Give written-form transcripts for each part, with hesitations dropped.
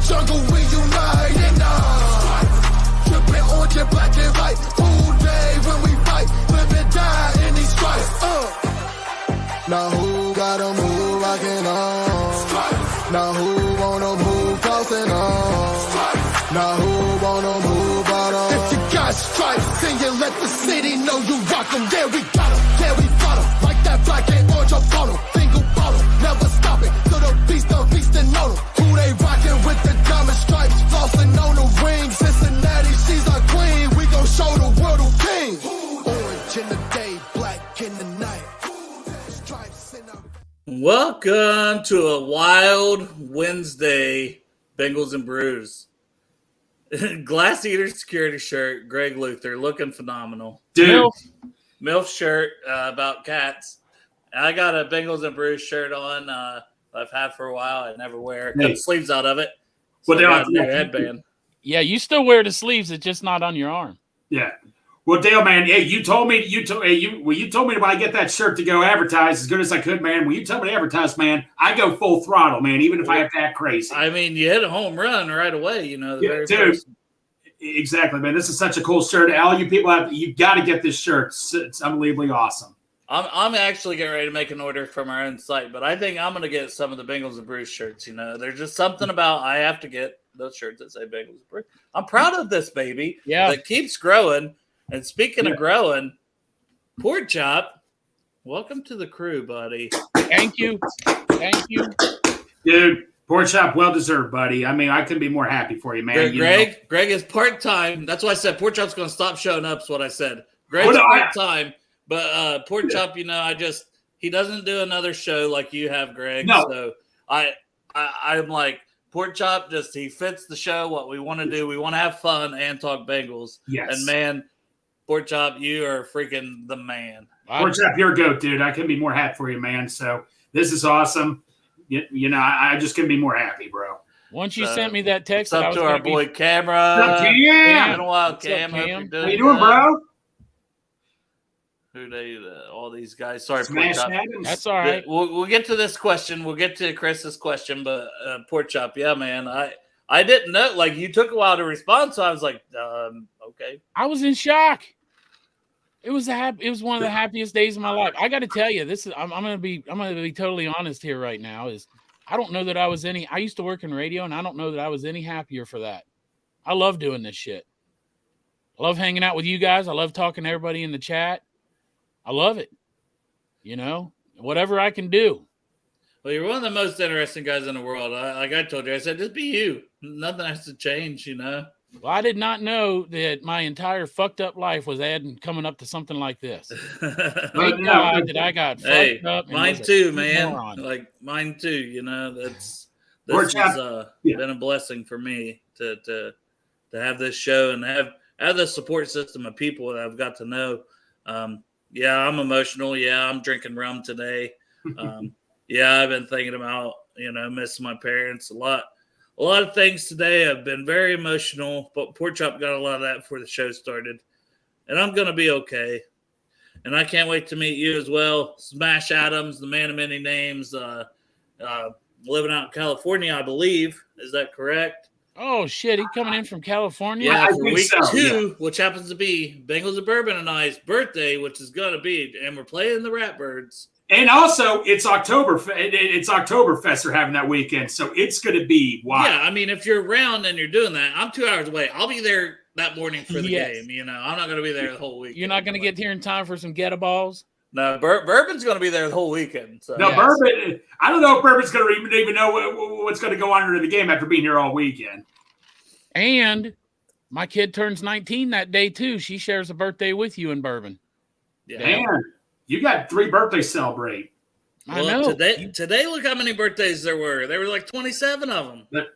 jungle, we united now. Tripping orange and black and white. Cool day when we fight. Live and die in these stripes. Now who got a move rocking on? Now who wanna move crossing on? Now who wanna move out on? If you got stripes, then you let the city know you rock them. Yeah, we got them. Yeah, we fought them. Like that black and orange up on them. Single bottle, never stop it. So the beast and know them. Who they rocking with the diamond stripes? Flossing on the ring. Cincinnati, she's our queen. We gon' show the world who king. Orange in the day, black in the night. Stripes in our... Welcome to a wild Wednesday, Bengals and Brews. Glass Eater security shirt, Greg Luther, looking phenomenal. Dude. MILF shirt about cats. I got a Bengals and Brews shirt on. I've had for a while. I never wear it. Cut the sleeves out of it. So Well, I got a new headband. Yeah, you still wear the sleeves. It's just not on your arm. Yeah. Well, Dale, man, hey, you told me when I get that shirt to go advertise as good as I could, man. When you tell me to advertise, man, I go full throttle, man, even if I have to act crazy. I mean, you hit a home run right away, you know. Dude, exactly, man. This is such a cool shirt. All you people you got to get this shirt. It's unbelievably awesome. I'm actually getting ready to make an order from our own site, but I think I'm going to get some of the Bengals and Brews shirts. You know, there's just something about I have to get those shirts that say Bengals and Brews. I'm proud of this baby. Yeah, that keeps growing. And speaking of growing, Pork Chop, welcome to the crew, buddy. Thank you. Dude, Pork Chop, well deserved, buddy. I mean, I couldn't be more happy for you, man. Greg is part-time. That's why I said Pork Chop's going to stop showing up is what I said. Greg's part-time, but Pork Chop, you know, he doesn't do another show like you have, Greg. No. So I'm like, Pork Chop he fits the show, what we want to do. We want to have fun and talk Bengals. Yes. And, man, Pork Chop, you are freaking the man. Pork Chop, you're a goat, dude. I couldn't be more happy for you, man. So this is awesome. You know, I just couldn't be more happy, bro. Once you sent me that text, up to our boy Camera. What's up, Cam? It's been a while, Cam. Cam? How you doing, bro? Who they? All these guys. Sorry, Smash Pork Chop. Adams. That's all right. We'll get to this question. We'll get to Chris's question, but Pork Chop, yeah, man. I didn't know. Like, you took a while to respond, so I was like, okay. I was in shock. It was one of the happiest days of my life. I got to tell you, I'm gonna be totally honest here right now. I don't know that I used to work in radio, and I don't know that I was any happier for that. I love doing this shit. I love hanging out with you guys. I love talking to everybody in the chat. I love it. You know, whatever I can do. Well, you're one of the most interesting guys in the world. Like I told you, I said, just be you. Nothing has to change, you know. Well, I did not know that my entire fucked up life was coming up to something like this. Thank God that I got fucked up. Mine too, man. Moron. Like mine too. You know, this has been a blessing for me to have this show and have the support system of people that I've got to know. Yeah, I'm emotional. Yeah, I'm drinking rum today. Yeah, I've been thinking about missing my parents a lot. A lot of things today have been very emotional, but Pork Chop got a lot of that before the show started. And I'm going to be okay. And I can't wait to meet you as well. Smash Adams, the man of many names, living out in California, I believe. Is that correct? Oh, shit. He's coming in from California? Yeah, for week 2, which happens to be Bengals and Bourbon and I's birthday, which is going to be, and we're playing the Ratbirds. And also, it's October. It's Oktoberfest they're having that weekend, so it's going to be wild. Yeah, I mean, if you're around and you're doing that, I'm 2 hours away. I'll be there that morning for the game. You know, I'm not going to be there the whole week. You're not going to get here in time for some ghetto balls? No, Bourbon's going to be there the whole weekend. So. No, yes. Bourbon. I don't know if Bourbon's going to even know what's going to go on under the game after being here all weekend. And my kid turns 19 that day too. She shares a birthday with you in Bourbon. Yeah. Man, you got 3 birthdays to celebrate. I know. Today, look how many birthdays there were. There were like 27 of them.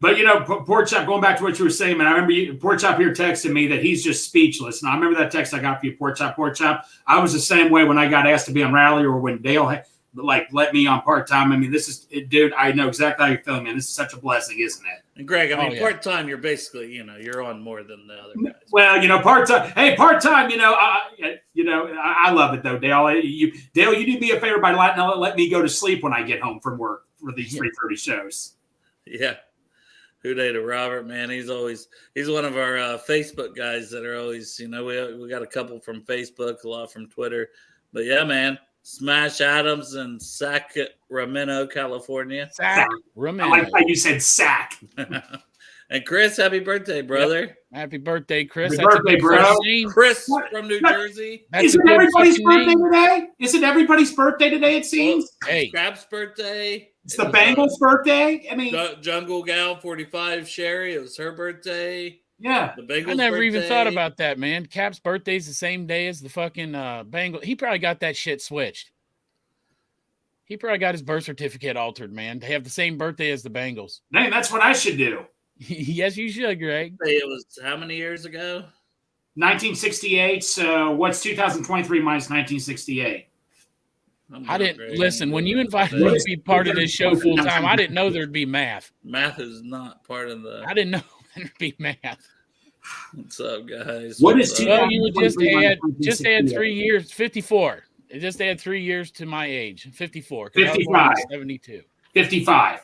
But you know, Pork Chop, going back to what you were saying, man, I remember Pork Chop here texting me that he's just speechless. And I remember that text I got for you, Pork Chop. I was the same way when I got asked to be on Rally or when Dale let me on part-time. I mean, dude, I know exactly how you're feeling, man. This is such a blessing, isn't it? And Greg, I mean, part-time, you're basically, you're on more than the other guys. Well, part-time. Hey, part-time, I love it though, Dale. You do me a favor by let me go to sleep when I get home from work for these 3:30 shows. Yeah. Who Dey to Robert, man. He's one of our Facebook guys that are always, we got a couple from Facebook, a lot from Twitter. But yeah, man, Smash Adams in Sacramento, California. Sacramento. I like how you said sack. And Chris, happy birthday, brother. Yep. Happy birthday, Chris. Happy birthday, bro. Chris from New Jersey. Isn't everybody's birthday today? Isn't everybody's birthday today, it seems? Well, hey. Crab's birthday. It's the Bengals' birthday. I mean, Jungle Gal 45, Sherry. It was her birthday. Yeah. The Bengals. I never even thought about that, man. Cap's birthday's the same day as the fucking Bengals. He probably got that shit switched. He probably got his birth certificate altered, man. They have the same birthday as the Bengals. Man, that's what I should do. Yes, you should, Greg. It was how many years ago? 1968. So what's 2023 minus 1968? I didn't listen. When you invited me to be part of this show full time, I didn't know there'd be math. Math is not part of the. I didn't know there'd be math. What's up, guys? What is well, you would just add 3 years, 54. It just add 3 years to my age, 54. 55. 72. 55.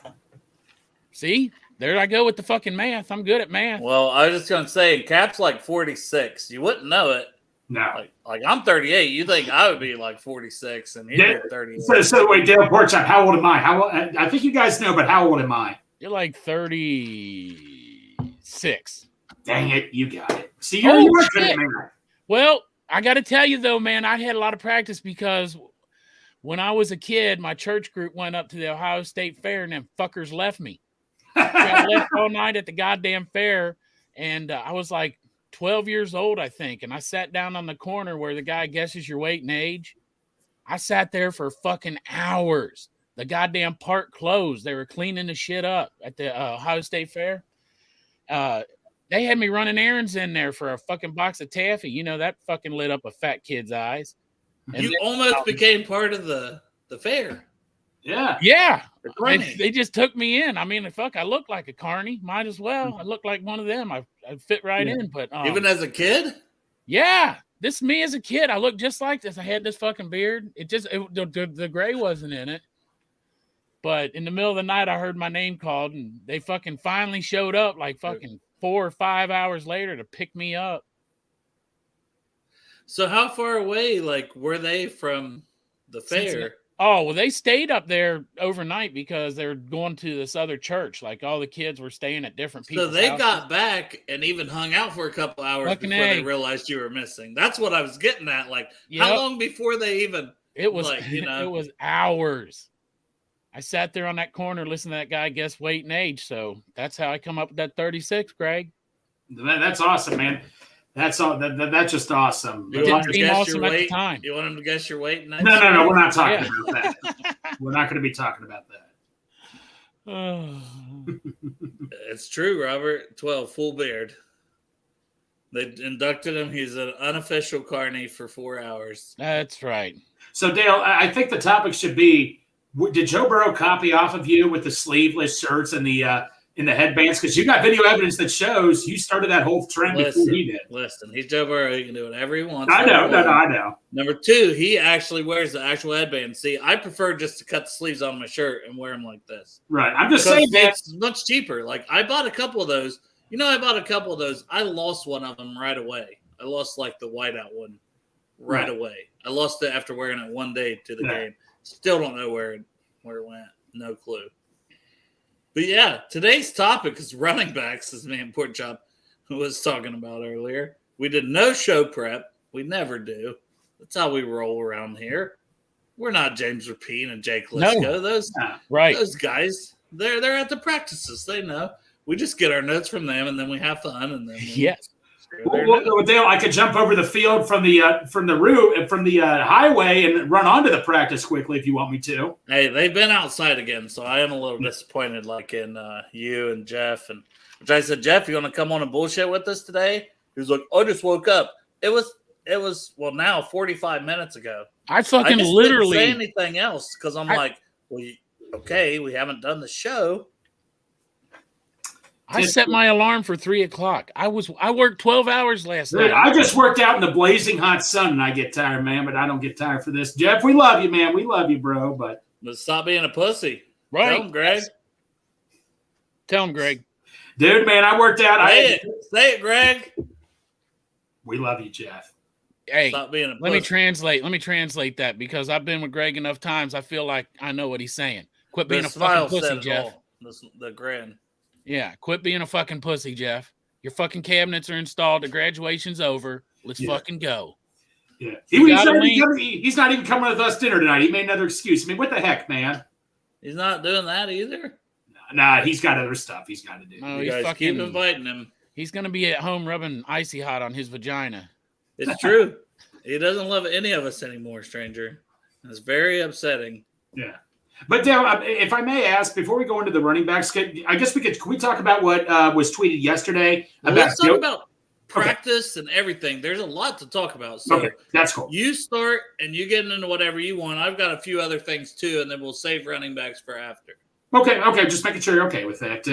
See? There I go with the fucking math. I'm good at math. Well, I was just gonna say, Cap's like 46. You wouldn't know it. No. Like I'm 38. You think I would be like 46, and he's 38. So wait, Dale Porchop, how old am I? I think you guys know, but how old am I? You're like 36. Dang it, you got it. See, you're good at math. Well, I got to tell you though, man, I had a lot of practice because when I was a kid, my church group went up to the Ohio State Fair, and them fuckers left me. I left all night at the goddamn fair, and I was like 12 years old, I think, and I sat down on the corner where the guy guesses your weight and age. I sat there for fucking hours. The goddamn park closed. They were cleaning the shit up at the Ohio State Fair. They had me running errands in there for a fucking box of taffy. You know, that fucking lit up a fat kid's eyes. And you almost became part of the fair. Yeah. Yeah. They just took me in. I mean, fuck, I look like a carny. Might as well. I look like one of them. I fit right in. But even as a kid? Yeah. This is me as a kid. I looked just like this. I had this fucking beard. The gray wasn't in it. But in the middle of the night, I heard my name called, and they fucking finally showed up like fucking 4 or 5 hours later to pick me up. So how far away, like, were they from the fair? Oh, well, they stayed up there overnight because they were going to this other church. Like, all the kids were staying at different people's So they houses. got back and even hung out for a couple hours before they realized you were missing. That's what I was getting at. Like, how long before they even... It was, like, it was hours. I sat there on that corner listening to that guy guess weight and age. So that's how I come up with that 36, Greg. That's awesome, man. That's all. That's just awesome. You want him to guess your weight? You want him to guess your weight? No. We're not talking about that. We're not going to be talking about that. It's true, Robert. 12, full beard. They inducted him. He's an unofficial carny for 4 hours. That's right. So, Dale, I think the topic should be: did Joe Burrow copy off of you with the sleeveless shirts and the headbands? Because you got video evidence that shows you started that whole trend before he did. Listen, he's Joe Burrow. He can do whatever he wants. I know. I know. Number two, he actually wears the actual headband. See, I prefer just to cut the sleeves on my shirt and wear them like this. Right. I'm just saying it's much cheaper. Like, I bought a couple of those. I lost one of them right away. I lost, like, the whiteout one right away. I lost it after wearing it one day to the game. Still don't know where it went. No clue. But yeah, today's topic is running backs, as me and Pork Chop was talking about earlier. We did no show prep. We never do. That's how we roll around here. We're not James Rapine and Jake Lisco. No. Those guys, they're at the practices. They know. We just get our notes from them, and then we have fun. And then Well, Dale, I could jump over the field from the highway and run onto the practice quickly if you want me to. Hey, they've been outside again, so I am a little disappointed. Like in you and Jeff, and which I said, Jeff, you want to come on and bullshit with us today? He was like, I just woke up. It was now 45 minutes ago. I fucking didn't literally say anything else because I'm like, well, okay, we haven't done the show. I set my alarm for 3:00. I worked 12 hours last night. I just worked out in the blazing hot sun and I get tired, man, but I don't get tired for this. Jeff, we love you, man. We love you, bro. But stop being a pussy. Right. Tell him, Greg. Tell him, Greg. Dude, man, I worked out. Say it, Greg. We love you, Jeff. Hey, let me translate that because I've been with Greg enough times. I feel like I know what he's saying. Quit being a fucking pussy, Jeff. The grin. Yeah, quit being a fucking pussy, Jeff. Your fucking cabinets are installed. The graduation's over. Let's fucking go. Yeah, he's not even coming with us dinner tonight. He made another excuse. I mean, what the heck, man? He's not doing that either. Nah, he's got other stuff he's got to do. No, you guys keep inviting him. He's gonna be at home rubbing icy hot on his vagina. It's true. He doesn't love any of us anymore, stranger. It's very upsetting. Yeah. But Dale, if I may ask, before we go into the running backs, I guess can we talk about what was tweeted yesterday? Let's talk about practice and everything. There's a lot to talk about. So that's cool. You start and you get into whatever you want. I've got a few other things too, and then we'll save running backs for after. Okay. Just making sure you're okay with that.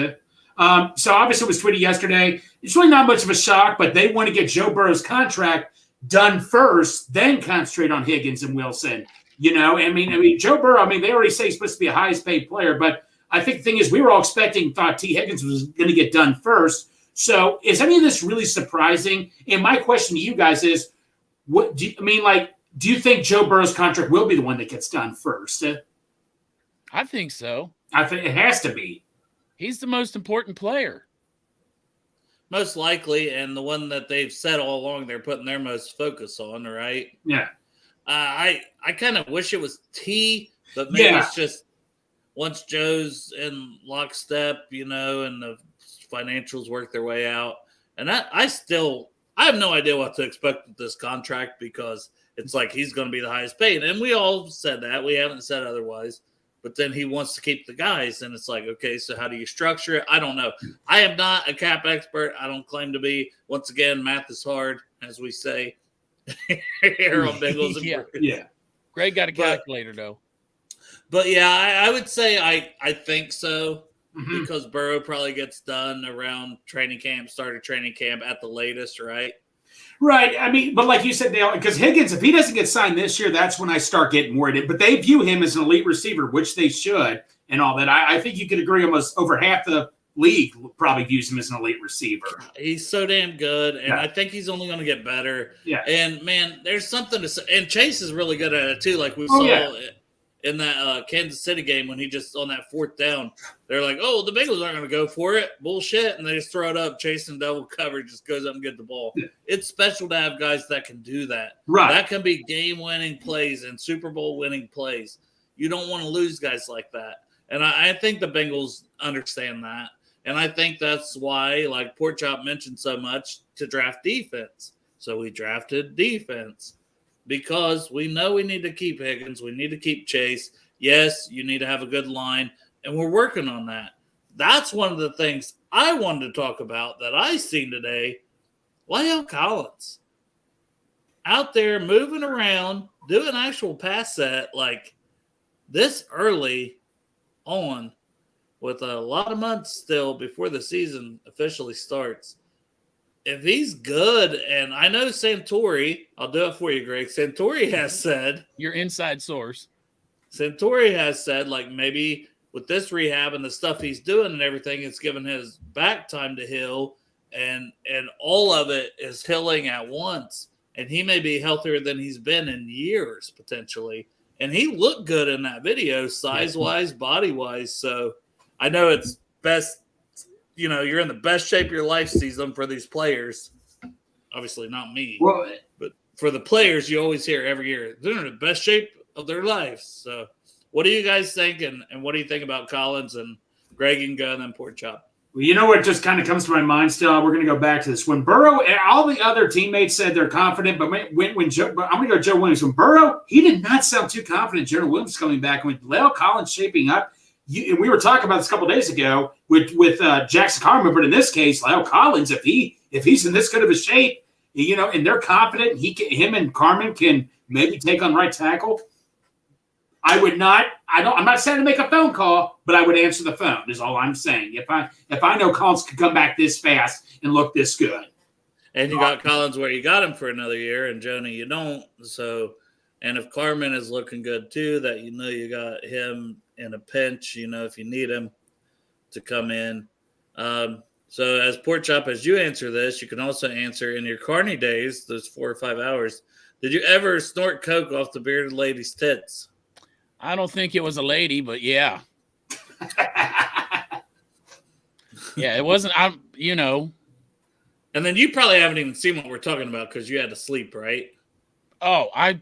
So obviously it was tweeted yesterday. It's really not much of a shock, but they want to get Joe Burrow's contract done first, then concentrate on Higgins and Wilson. You know, I mean, Joe Burrow, they already say he's supposed to be a highest paid player, but I think the thing is we were all thought T. Higgins was going to get done first. So is any of this really surprising? And my question to you guys is, do you think Joe Burrow's contract will be the one that gets done first? I think so. I think it has to be. He's the most important player. Most likely, and the one that they've said all along they're putting their most focus on, right? Yeah. I kind of wish it was T, but maybe it's just once Joe's in lockstep, and the financials work their way out. And I have no idea what to expect with this contract because it's like he's going to be the highest paid. And we all said that. We haven't said otherwise. But then he wants to keep the guys. And it's like, okay, so how do you structure it? I don't know. I am not a cap expert. I don't claim to be. Once again, math is hard, as we say here on Bengals. Yeah. Greg got a calculator, though. But, yeah, I would say I think so because Burrow probably gets done around start of training camp at the latest, right? Right. But like you said, Dale, because Higgins, if he doesn't get signed this year, that's when I start getting worried. But they view him as an elite receiver, which they should, and all that. I think you could agree almost over half the league probably views him as an elite receiver. He's so damn good, and I think he's only going to get better. Yeah. And, man, there's something to say. And Chase is really good at it, too, like we saw in that Kansas City game when he just on that fourth down. They're like, oh, the Bengals aren't going to go for it. Bullshit. And they just throw it up. Chasing double coverage just goes up and get the ball. Yeah. It's special to have guys that can do that. Right. That can be game-winning plays and Super Bowl-winning plays. You don't want to lose guys like that. And I think the Bengals understand that. And I think that's why, like Porkchop mentioned so much, to draft defense. So we drafted defense because we know we need to keep Higgins. We need to keep Chase. Yes, you need to have a good line. And we're working on that. That's one of the things I wanted to talk about that I seen today. Jonah Collins out there moving around, doing actual pass set like this early on with a lot of months still before the season officially starts. If he's good, and I know Santori, I'll do it for you, Greg. Santori has said. Your inside source. Santori has said, like, maybe with this rehab and the stuff he's doing and everything, it's given his back time to heal, and all of it is healing at once. And he may be healthier than he's been in years, potentially. And he looked good in that video, size-wise, body-wise. So I know it's best, you're in the best shape of your life season for these players. Obviously not me. Well, but for the players, you always hear every year, they're in the best shape of their lives. So what do you guys think, and what do you think about Collins and Greg and go and then Porkchop? Well, you know what just kind of comes to my mind still? We're going to go back to this. When Burrow and all the other teammates said they're confident, but when Joe, I'm going to go Joe Williams. When Burrow, he did not sound too confident. Jonah Williams coming back. When Jonah Collins shaping up, and we were talking about this a couple of days ago with Jackson Carman, but in this case, Jonah Collins, if he's in this good of a shape, and they're confident, him and Carman can maybe take on right tackle. I'm not saying to make a phone call, but I would answer the phone is all I'm saying. If I know Collins could come back this fast and look this good. And you got Collins where you got him for another year, and Jonah you don't. So, and if Carman is looking good too, that you got him in a pinch, if you need him to come in. So as Pork Chop, as you answer this, you can also answer in your Carney days, those 4 or 5 hours, did you ever snort coke off the bearded lady's tits? I don't think it was a lady, but yeah. Yeah, it wasn't. And then you probably haven't even seen what we're talking about because you had to sleep, right? Oh, I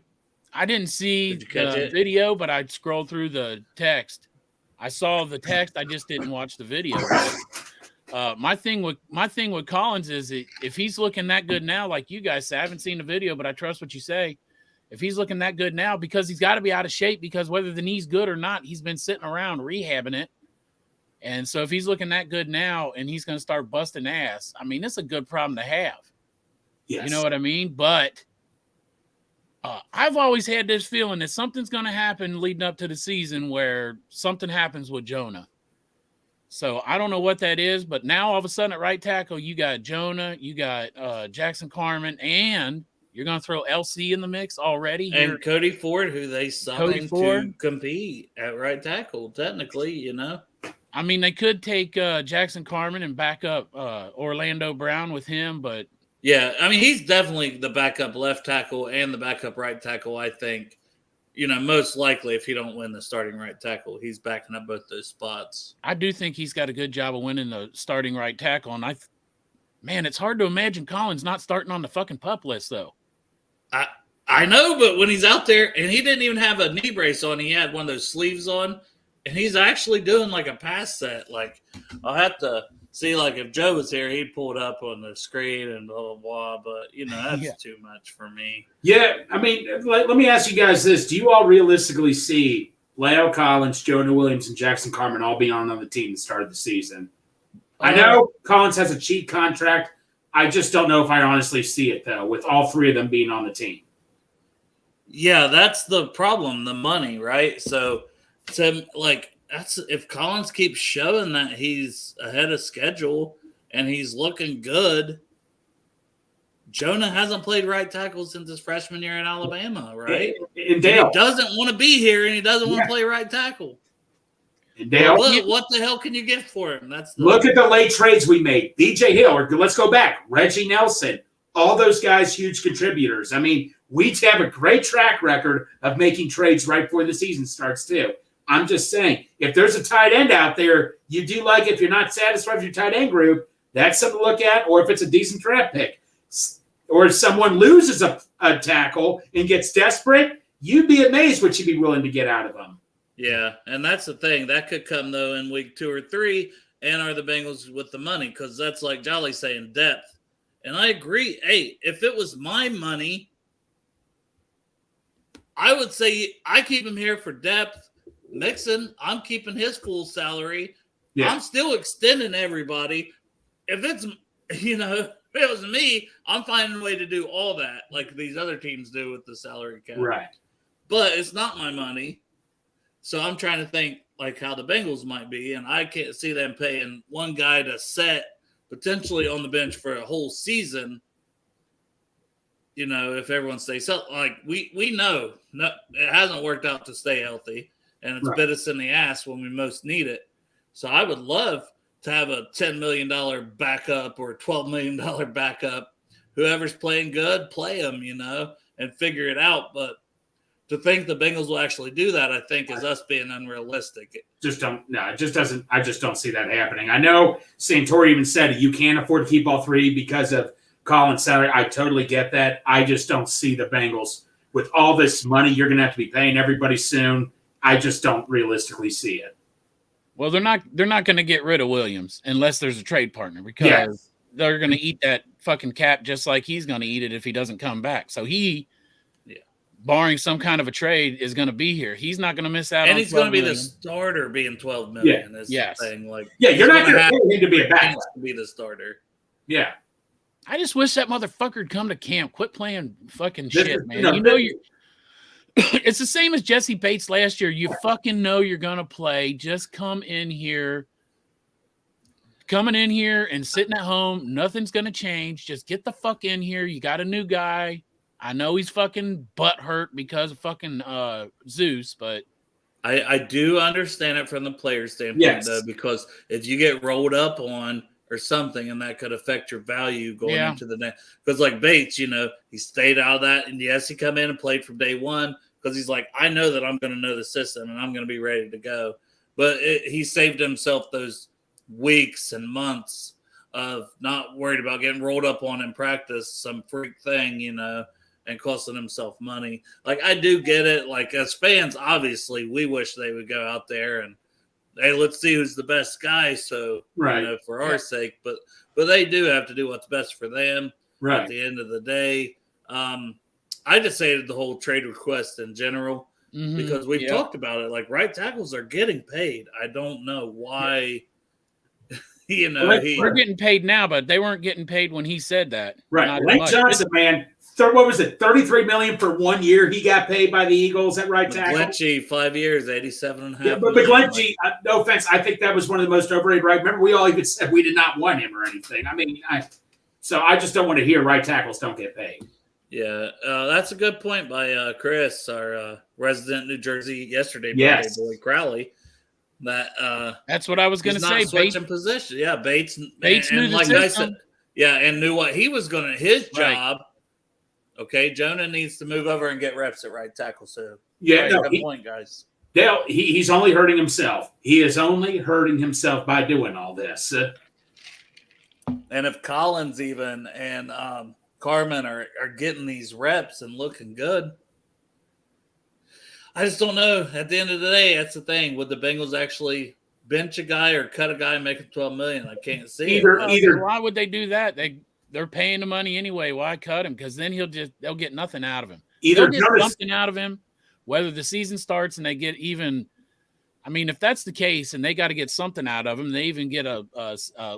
didn't see the video, but I scrolled through the text. I saw the text. I just didn't watch the video. My thing with Collins is if he's looking that good now, like you guys say, I haven't seen the video, but I trust what you say. If he's looking that good now, because he's got to be out of shape, because whether the knee's good or not, he's been sitting around rehabbing it. And so if he's looking that good now and he's going to start busting ass, I mean, it's a good problem to have. Yes. You know what I mean? But I've always had this feeling that something's going to happen leading up to the season where something happens with Jonah. So I don't know what that is, but now all of a sudden at right tackle, you got Jonah, you got Jackson Carman, and you're going to throw LC in the mix already. And Cody Ford, who they signed to compete at right tackle, technically, I mean, they could take Jackson Carman and back up Orlando Brown with him, but yeah, I mean, he's definitely the backup left tackle and the backup right tackle, I think. Most likely if he don't win the starting right tackle, he's backing up both those spots. I do think he's got a good job of winning the starting right tackle, and man, it's hard to imagine Collins not starting on the fucking PUP list, though. I know, but when he's out there, and he didn't even have a knee brace on, he had one of those sleeves on, and he's actually doing like a pass set. Like, I'll have to see, like, if Joe was here, he'd pull it up on the screen and blah, blah, blah. But, that's too much for me. Yeah, I mean, let me ask you guys this. Do you all realistically see La'el Collins, Jonah Williams, and Jackson Carman all being on the team at the start of the season? I know Collins has a cheap contract. I just don't know if I honestly see it, though, with all three of them being on the team. Yeah, that's the problem, the money, right? So, that's if Collins keeps showing that he's ahead of schedule and he's looking good. Jonah hasn't played right tackle since his freshman year at Alabama, right? And Dale, he doesn't want to be here, and he doesn't want to play right tackle. And Dale, what the hell can you get for him? Look at the late trades we made. DJ Hill, or let's go back. Reggie Nelson, all those guys, huge contributors. I mean, we have a great track record of making trades right before the season starts, too. I'm just saying, if there's a tight end out there, you do like if you're not satisfied with your tight end group, that's something to look at, or if it's a decent draft pick. Or if someone loses a tackle and gets desperate, you'd be amazed what you'd be willing to get out of them. Yeah, and that's the thing. That could come, though, in week 2 or 3, and are the Bengals with the money, because that's like Jolly saying, depth. And I agree. Hey, if it was my money, I would say I keep him here for depth. Mixon, I'm keeping his full salary. Yeah. I'm still extending everybody. If it's, if it was me, I'm finding a way to do all that like these other teams do with the salary cap. Right. But it's not my money. So I'm trying to think like how the Bengals might be, and I can't see them paying one guy to set potentially on the bench for a whole season. If everyone stays healthy. Like we know it hasn't worked out to stay healthy. And it's bit us in the ass when we most need it. So I would love to have a $10 million backup or $12 million backup. Whoever's playing good, play them, and figure it out. But to think the Bengals will actually do that, I think, is us being unrealistic. I just don't see that happening. I know Santori even said you can't afford to keep all three because of Collins' salary. I totally get that. I just don't see the Bengals with all this money you're going to have to be paying everybody soon. I just don't realistically see it. Well, they're not going to get rid of Williams unless there's a trade partner, because they're going to eat that fucking cap just like he's going to eat it if he doesn't come back. So barring some kind of a trade, is going to be here. He's not going to miss out. And he's going to be the starter, being $12 million. Yes. Thing. You're not going to pay him to be a backup. To be the starter. Yeah. I just wish that motherfucker'd come to camp. Quit playing fucking shit, man. It's the same as Jesse Bates last year. You fucking know you're going to play. Just coming in here and sitting at home. Nothing's going to change. Just get the fuck in here. You got a new guy. I know he's fucking butt hurt because of fucking Zeus, but I do understand it from the player standpoint, though, because if you get rolled up on or something, and that could affect your value going into the next. Because like Bates, he stayed out of that, and yes, he come in and played from day one because he's like, I know that I'm going to know the system and I'm going to be ready to go. But he saved himself those weeks and months of not worried about getting rolled up on in practice, some freak thing, and costing himself money. Like, I do get it. Like, as fans, obviously, we wish they would go out there and, hey, let's see who's the best guy. So, for our sake, but they do have to do what's best for them at the end of the day. I just hated the whole trade request in general because we've talked about it. Like, right tackles are getting paid. I don't know why. We're getting paid now, but they weren't getting paid when he said that. Right, Lane Johnson, man. What was it? $33 million for 1 year. He got paid by the Eagles at right tackle. McGlinchey, 5 years, 87.5. Yeah, but McGlinchey, no offense, I think that was one of the most overrated. Right? Remember, we all even said we did not want him or anything. I mean, so I just don't want to hear right tackles don't get paid. Yeah, that's a good point by Chris, our resident New Jersey yesterday boy Crowley. That's what I was going to say. Switching position. Yeah, Bates knew the like system. I said, and knew what he was going to. His job. Okay, Jonah needs to move over and get reps at right tackle. So good point, guys. Dale, he's only hurting himself. He is only hurting himself by doing all this. And if Collins even and Carmen are getting these reps and looking good, I just don't know. At the end of the day, that's the thing. Would the Bengals actually bench a guy or cut a guy and make him $12 million? I can't see either. Why would they do that? They're paying the money anyway. Why cut him? Because then they'll get nothing out of him. They'll get something out of him, whether the season starts and they get even. I mean, if that's the case and they got to get something out of him, they even get a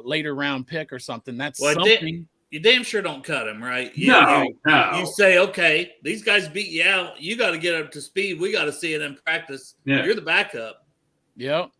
later round pick or something. That's something. You damn sure don't cut him, right? No. You say, okay, these guys beat you out. You got to get up to speed. We got to see it in practice. Yeah. You're the backup. Yep.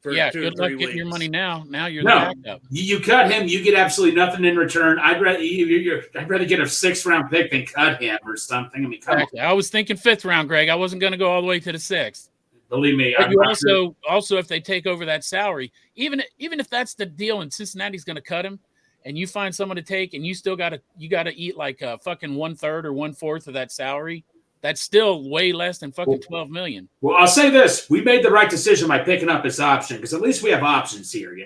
Good luck getting your money now. Now you're the backup. You cut him, you get absolutely nothing in return. I'd rather get a 6th round pick than cut him or something. I mean, I was thinking 5th round, Greg. I wasn't going to go all the way to the 6th. Believe me. But you also if they take over that salary, even if that's the deal and Cincinnati's going to cut him, and you find someone to take, and you still got to eat like a fucking 1/3 or 1/4 of that salary. That's still way less than fucking $12 million. Well, I'll say this: we made the right decision by picking up this option because at least we have options here,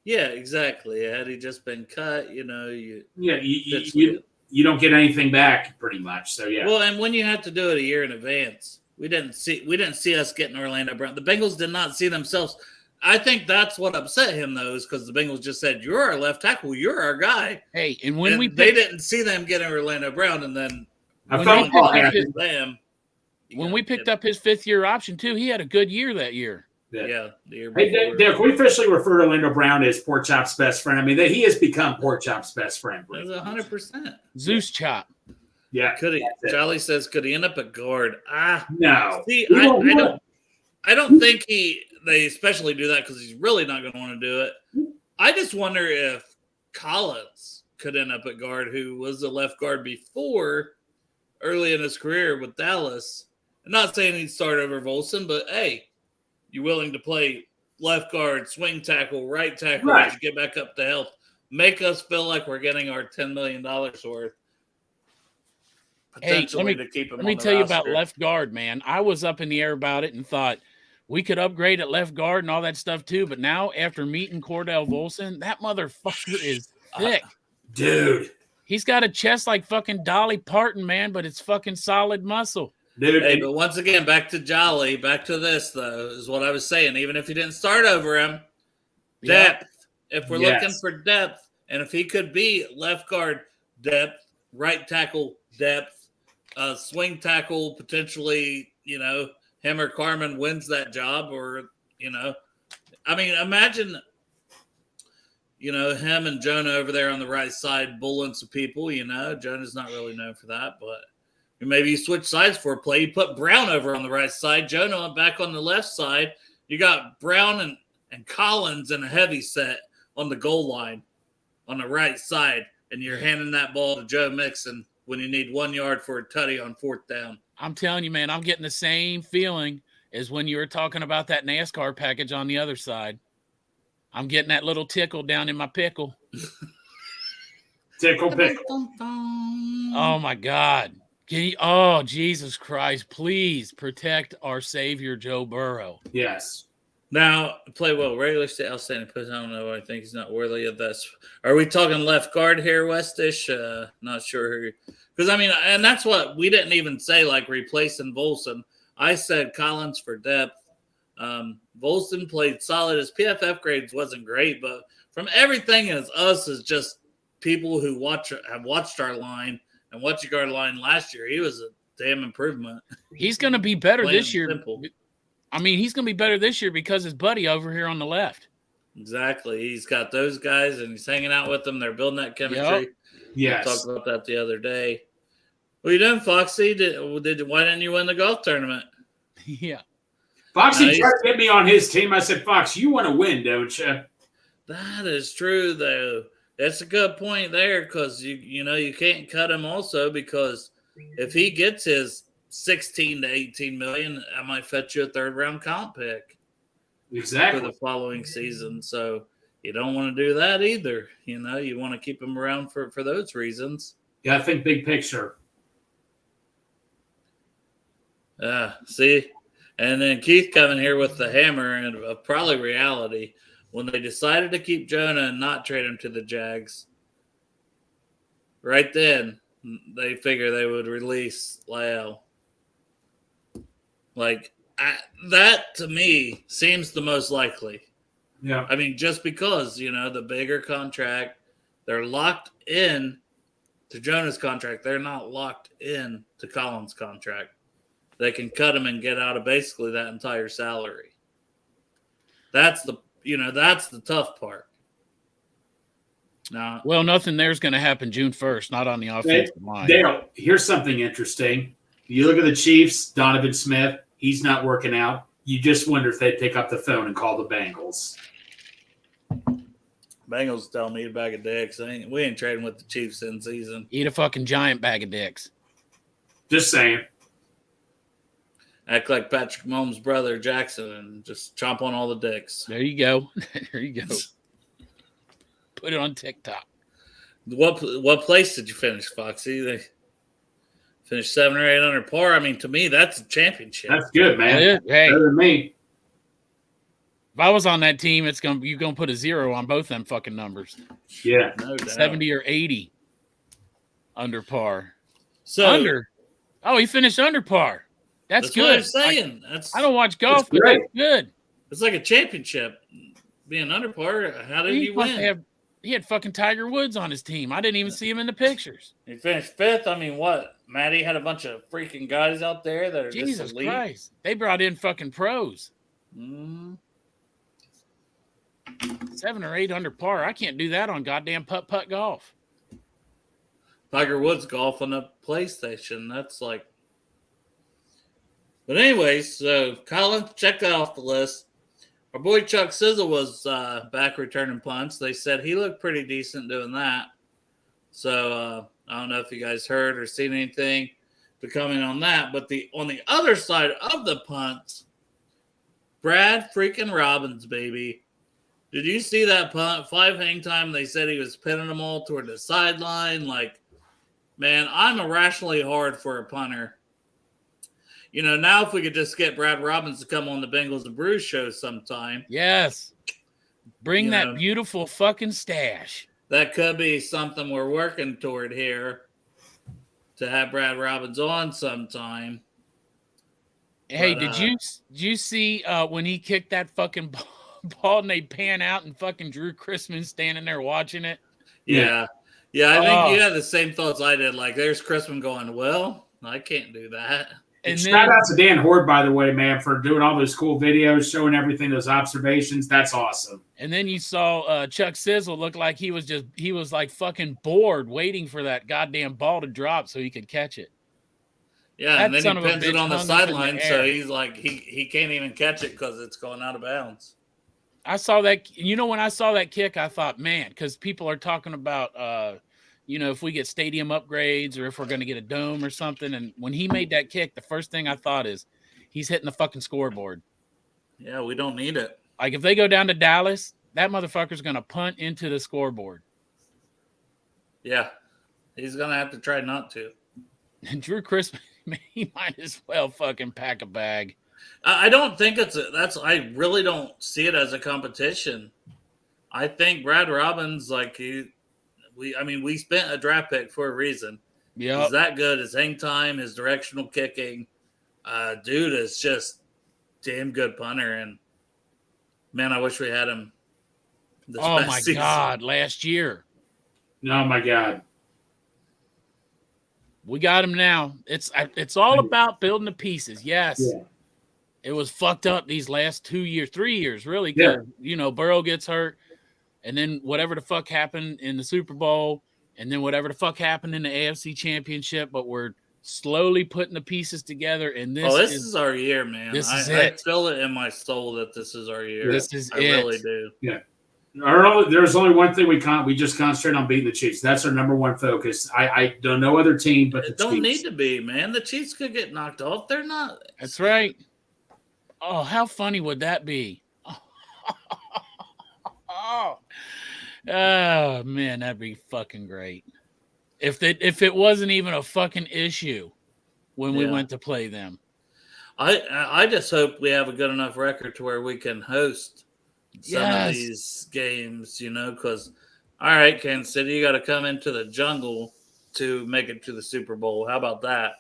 Yeah, exactly. Had he just been cut, you don't get anything back pretty much. So yeah. Well, and when you have to do it a year in advance, we didn't see us getting Orlando Brown. The Bengals did not see themselves. I think that's what upset him, though, is because the Bengals just said, "You're our left tackle. You're our guy." Hey, and they didn't see them getting Orlando Brown, and then. When we picked up his 5th year option too, he had a good year that year. Yeah, the year before. Hey, Dale, can we officially refer to Orlando Brown as Pork Chop's best friend? I mean, he has become Pork Chop's best friend. 100%. Zeus Chop. Yeah. Could he? Jolly says, could he end up at guard? No. See, I don't think they especially do that because he's really not going to want to do it. I just wonder if Collins could end up at guard, who was the left guard before. Early in his career with Dallas. I'm not saying he'd start over Volson, but hey, you willing to play left guard, swing tackle, right tackle as you get back up to health? Make us feel like we're getting our $10 million worth. Potentially to keep him. Let me tell you about left guard, man. I was up in the air about it and thought we could upgrade at left guard and all that stuff too. But now, after meeting Cordell Volson, that motherfucker is thick. Dude. He's got a chest like fucking Dolly Parton, man, but it's fucking solid muscle. Dude, hey, but once again, back to Jolly, back to this, though, is what I was saying. Even if you didn't start over him, depth. If we're looking for depth, and if he could be left guard depth, right tackle depth, swing tackle, potentially, him or Carmen wins that job, or, I mean, imagine – him and Jonah over there on the right side bullying some people, Jonah's not really known for that, but maybe you switch sides for a play. You put Brown over on the right side, Jonah back on the left side. You got Brown and Collins in a heavy set on the goal line on the right side, and you're handing that ball to Joe Mixon when you need 1 yard for a tutty on 4th down. I'm telling you, man, I'm getting the same feeling is when you were talking about that NASCAR package on the other side. I'm getting that little tickle down in my pickle. Tickle pickle. Oh, my God. Oh, Jesus Christ. Please protect our Savior, Joe Burrow. Yes. Now, play well. Regular state outstanding push. I don't know. I think he's not worthy of this. Are we talking left guard here, Westish? Not sure. Because, I mean, and that's what we didn't even say, like replacing Volson. I said Collins for depth. Volson played solid. His PFF grades wasn't great, but from everything as us as just people who have watched our line and watching our line last year, he was a damn improvement. He's going to be better this year. Simple. I mean, he's going to be better this year because his buddy over here on the left. Exactly. He's got those guys, and he's hanging out with them. They're building that chemistry. Yep. Yes. We talked about that the other day. What are you doing, Foxy? Why didn't you win the golf tournament? Yeah. Foxy tried to get me on his team. I said, Fox, you want to win, don't you? That is true, though. That's a good point there because, you can't cut him also because if he gets his 16 to 18 million, I might fetch you a third-round comp pick. Exactly. For the following season. So you don't want to do that either. You want to keep him around for those reasons. Yeah, I think big picture. See? And then Keith coming here with the hammer and probably reality. When they decided to keep Jonah and not trade him to the Jags, right then they figure they would release Lyle. Like, that to me seems the most likely. Yeah. I mean, just because, the bigger contract, they're locked in to Jonah's contract. They're not locked in to Collins' contract. They can cut him and get out of basically that entire salary. That's the tough part. Now, well, nothing there's going to happen June 1st, not on the offensive line. Dale, here's something interesting. You look at the Chiefs, Donovan Smith, he's not working out. You just wonder if they'd pick up the phone and call the Bengals. Bengals tell me a bag of dicks. We ain't trading with the Chiefs in season. Eat a fucking giant bag of dicks. Just saying. Act like Patrick Mahomes' brother Jackson and just chomp on all the dicks. There you go. There you go. Put it on TikTok. What place did you finish, Foxy? They finished 7 or 8 under par. I mean, to me, that's a championship. That's good, man. Hey, better than me. If I was on that team, you're gonna put a 0 on both them fucking numbers. Yeah, no doubt. 70 or 80 under par. So he finished under par. That's good. What I'm saying. I don't watch golf, but that's good. It's like a championship. Being under par, how did he win? He had fucking Tiger Woods on his team. I didn't even see him in the pictures. He finished 5th. I mean, what? Matty had a bunch of freaking guys out there that are Jesus just elite. Christ. They brought in fucking pros. 7 or 8 under par. I can't do that on goddamn putt golf. Tiger Woods golf on the PlayStation. That's like. But anyways, so Collins checked that off the list. Our boy Chuck Sizzle was back returning punts. They said he looked pretty decent doing that. So I don't know if you guys heard or seen anything to comment on that. But on the other side of the punts, Brad freaking Robbins, baby. Did you see that punt? 5 hang time. They said he was pinning them all toward the sideline. Like, man, I'm irrationally hard for a punter. Now if we could just get Brad Robbins to come on the Bengals and Brews show sometime. Yes. Bring that beautiful fucking stash. That could be something we're working toward here, to have Brad Robbins on sometime. Hey, did you see when he kicked that fucking ball and they pan out and fucking Drew Chrisman standing there watching it? Yeah. Yeah, I think you had the same thoughts I did. Like, there's Chrisman going, well, I can't do that. And shout out to Dan Horde, by the way, man, for doing all those cool videos, showing everything, those observations. That's awesome. And then you saw Chuck Sizzle look like he was like fucking bored waiting for that goddamn ball to drop so he could catch it. Yeah, and then he pins it on the sideline, so he's like, he can't even catch it because it's going out of bounds. I saw that. When I saw that kick, I thought, man, because people are talking about if we get stadium upgrades or if we're going to get a dome or something. And when he made that kick, the first thing I thought is he's hitting the fucking scoreboard. Yeah, we don't need it. Like if they go down to Dallas, that motherfucker's going to punt into the scoreboard. Yeah, he's going to have to try not to. And Drew Chrisman, he might as well fucking pack a bag. I don't think I really don't see it as a competition. I think Brad Robbins, we spent a draft pick for a reason. Yeah, he's that good. His hang time, his directional kicking, dude is just damn good punter. And man, I wish we had him. Oh my God, last year. Oh my God. We got him now. It's all about building the pieces. Yes. Yeah. It was fucked up these last 3 years, really. Yeah. Burrow gets hurt, and then whatever the fuck happened in the Super Bowl, and then whatever the fuck happened in the AFC Championship, but we're slowly putting the pieces together, and this is our year, man. I feel it in my soul that this is our year. This is I really do. Yeah. There's only one thing we just concentrate on beating the Chiefs. That's our number one focus. I don't know other team but the Chiefs. Don't need to be, man. The Chiefs could get knocked off. They're not. That's right. Oh, how funny would that be? Oh, man, that'd be fucking great. If it wasn't even a fucking issue when we went to play them. I just hope we have a good enough record to where we can host some of these games, because, all right, Kansas City, you got to come into the jungle to make it to the Super Bowl. How about that?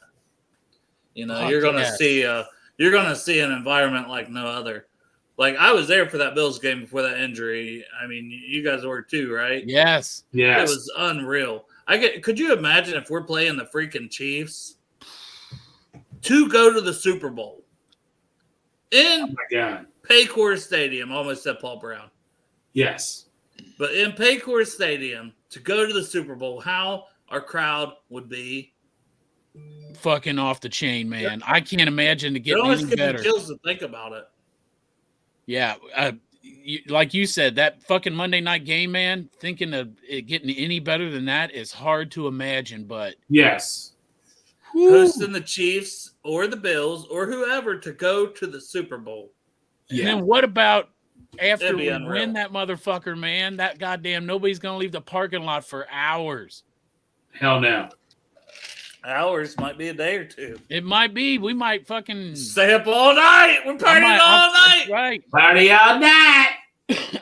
You're going to see an environment like no other. Like, I was there for that Bills game before that injury. I mean, you guys were too, right? Yes. It was unreal. Could you imagine if we're playing the freaking Chiefs to go to the Super Bowl in Paycor Stadium? Almost said Paul Brown. Yes. But in Paycor Stadium to go to the Super Bowl, how our crowd would be fucking off the chain, man. I can't imagine to get any better. It chills to think about it. Yeah, like you said, that fucking Monday night game, man, thinking of it getting any better than that is hard to imagine, but yes. Hosting the Chiefs or the Bills or whoever to go to the Super Bowl. Yeah. And then what about after we win that motherfucker, man? That goddamn nobody's going to leave the parking lot for hours. Hell no. Hours might be a day or two. It might be. We might fucking stay up all night. We're partying all night. Right. Party all night.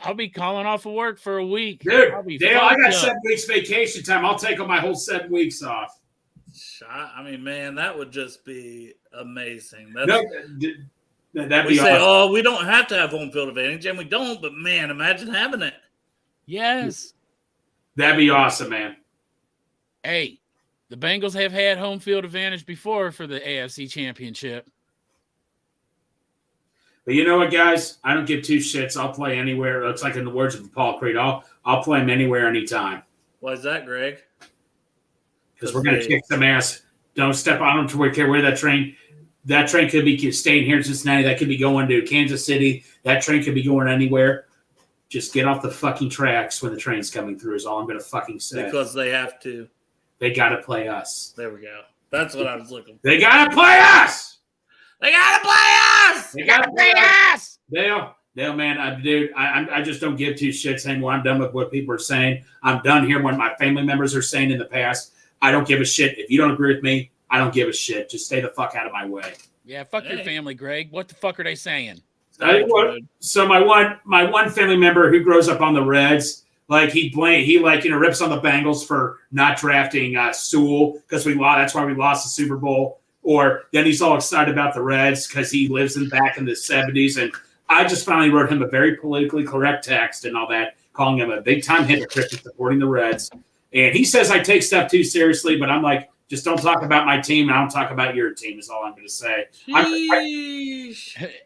I'll be calling off of work for a week. Dude, Dale, I got 7 weeks vacation time. I'll take my whole 7 weeks off. I mean, man, that would just be amazing. That'd be say, awesome. We don't have to have home field advantage, and we don't, but man, imagine having it. Yes. That'd be awesome, man. Hey, the Bengals have had home field advantage before for the AFC Championship. But you know what, guys? I don't give two shits. I'll play anywhere. It's like in the words of Paul Creed. I'll play him anywhere, anytime. Why is that, Greg? Because we're going to kick some ass. Don't step on them to care where that train. That train could be staying here in Cincinnati. That could be going to Kansas City. That train could be going anywhere. Just get off the fucking tracks when the train's coming through is all I'm going to fucking say. Because they have to. They got to play us. There we go. That's what I was looking for. They got to play us. They got to play us. They got to play us. Dale, man, I just don't give two shits anymore. I'm done with what people are saying. I'm done hearing what my family members are saying in the past. I don't give a shit. If you don't agree with me, I don't give a shit. Just stay the fuck out of my way. Yeah, fuck your family, Greg. What the fuck are they saying? So my one family member who grows up on the Reds, like he rips on the Bengals for not drafting Sewell because we lost. That's why we lost the Super Bowl. Or then he's all excited about the Reds because he lives back in the 70s. And I just finally wrote him a very politically correct text and all that, calling him a big time hypocrite for supporting the Reds. And he says I take stuff too seriously, but I'm like, just don't talk about my team. And I don't talk about your team is all I'm going to say.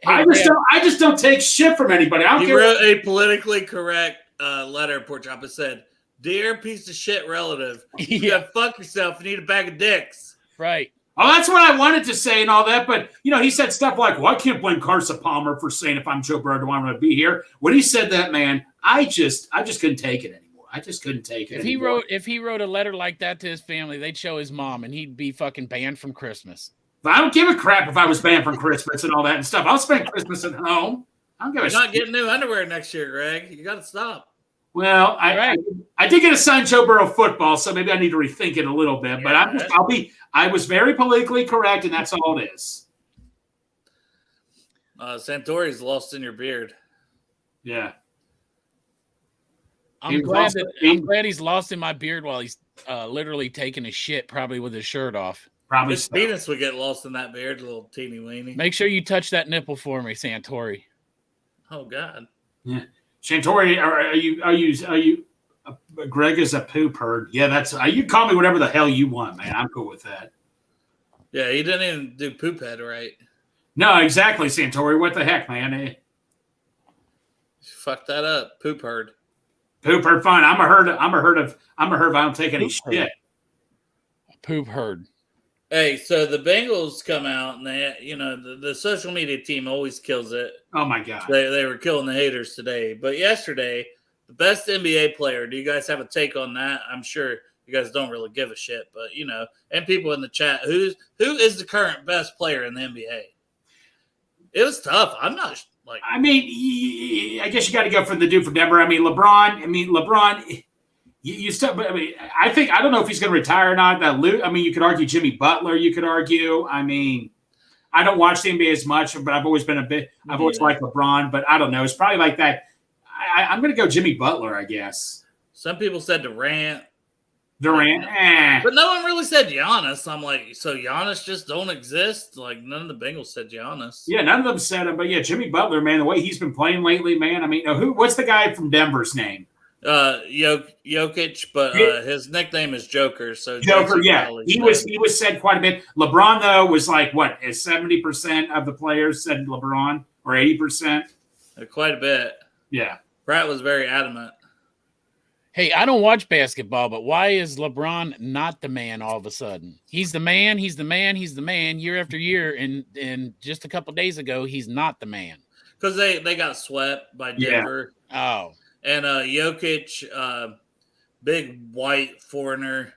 I just don't take shit from anybody. He wrote a politically correct letter, Pork Chop. It said, "Dear piece of shit relative, you gotta fuck yourself. You need a bag of dicks." Right. Oh, that's what I wanted to say and all that. But, he said stuff like, well, I can't blame Carson Palmer for saying if I'm Joe Burrow, do I want to be here? When he said that, man, I just couldn't take it anymore. I just couldn't take it anymore. If he wrote a letter like that to his family, they'd show his mom and he'd be fucking banned from Christmas. I don't give a crap if I was banned from Christmas and all that and stuff. I'll spend Christmas at home. I don't give a shit. You're not getting new underwear next year, Greg. You got to stop. Well, I did get a signed Joe Burrow football, so maybe I need to rethink it a little bit. Yeah, but I was very politically correct, and that's all it is. Santori's lost in your beard. Yeah. I'm glad he's lost in my beard while he's literally taking a shit, probably with his shirt off. Probably his penis would get lost in that beard, little teeny weeny. Make sure you touch that nipple for me, Santori. Oh God. Yeah. Santori, are you Greg is a poop herd. Yeah, that's you call me whatever the hell you want, man. I'm cool with that. Yeah, he didn't even do poop head right. No, exactly, Santori. What the heck, man? Fuck that up. Poop herd. Poop herd, fine. I'm a herd if I don't take any shit. Poop herd. Hey, so the Bengals come out and they, the social media team always kills it. Oh my God. They were killing the haters today. But yesterday, the best NBA player, do you guys have a take on that? I'm sure you guys don't really give a shit, but and people in the chat, who is the current best player in the NBA? It was tough. I'm not like. I mean, I guess you got to go for the dude from Denver. I mean, LeBron. You still. I mean, I don't know if he's going to retire or not. You could argue Jimmy Butler. You could argue. I mean, I don't watch the NBA as much, but I've always liked LeBron. But I don't know. It's probably like that. I'm going to go Jimmy Butler, I guess. Some people said Durant. But no one really said Giannis. I'm like, so Giannis just don't exist? Like, none of the Bengals said Giannis. Yeah, none of them said him. But yeah, Jimmy Butler, man, the way he's been playing lately, man. I mean, what's the guy from Denver's name? Jokic, but his nickname is Joker. So Joker, yeah, he was said quite a bit. LeBron though was like what? 70% of the players said LeBron, or 80%? Quite a bit. Yeah, Pratt was very adamant. Hey, I don't watch basketball, but why is LeBron not the man all of a sudden? He's the man. He's the man. He's the man year after year, and just a couple days ago, he's not the man because they got swept by Denver. Yeah. Oh. And Jokic, big white foreigner,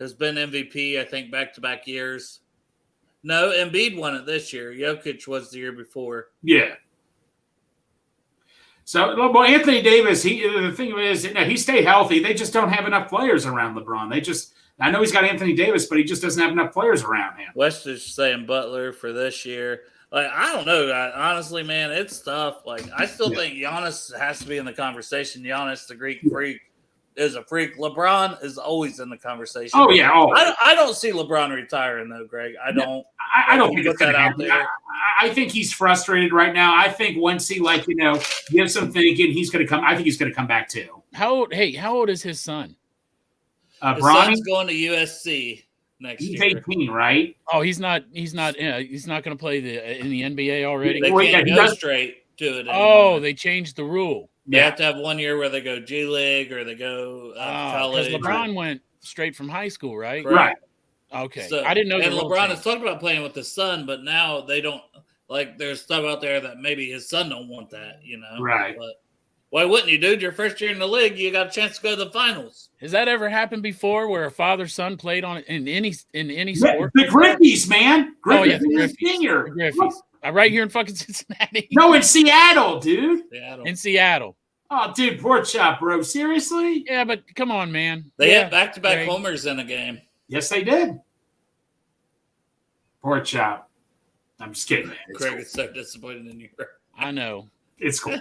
has been MVP, I think, back-to-back years. No, Embiid won it this year. Jokic was the year before. Yeah. So, well, Anthony Davis, the thing is, he stayed healthy. They just don't have enough players around LeBron. I know he's got Anthony Davis, but he just doesn't have enough players around him. West is saying Butler for this year. Like, I don't know, honestly, man, it's tough. Like, I still think Giannis has to be in the conversation. Giannis, the Greek freak, is a freak. LeBron is always in the conversation. Oh, yeah. I don't see LeBron retiring, though, Greg. I don't. I don't think it's going to happen. I think he's frustrated right now. I think once he, gives some thinking, he's going to come. I think he's going to come back, too. How old is his son? His son's going to USC. He's 18, right? Oh, he's not going to play in the NBA already. They can't go straight to it anymore. Oh, they changed the rule. They have to have 1 year where they go G League or they go college. Because LeBron went straight from high school, right? Right. Okay. So, I didn't know. And LeBron has talked about playing with his son, but now they don't. Like, there's stuff out there that maybe his son don't want that, Right. But why wouldn't you, dude? Your first year in the league, you got a chance to go to the finals. Has that ever happened before, where a father-son played on in any sport? The Griffies, man. The Griffies. Right here in fucking Cincinnati. No, in Seattle, dude. In Seattle. Oh, dude, pork chop, bro. Seriously? Yeah, but come on, man. They had back-to-back homers in a game. Yes, they did. Pork chop. I'm just kidding, man. Craig is so disappointed in you. I know. It's cool.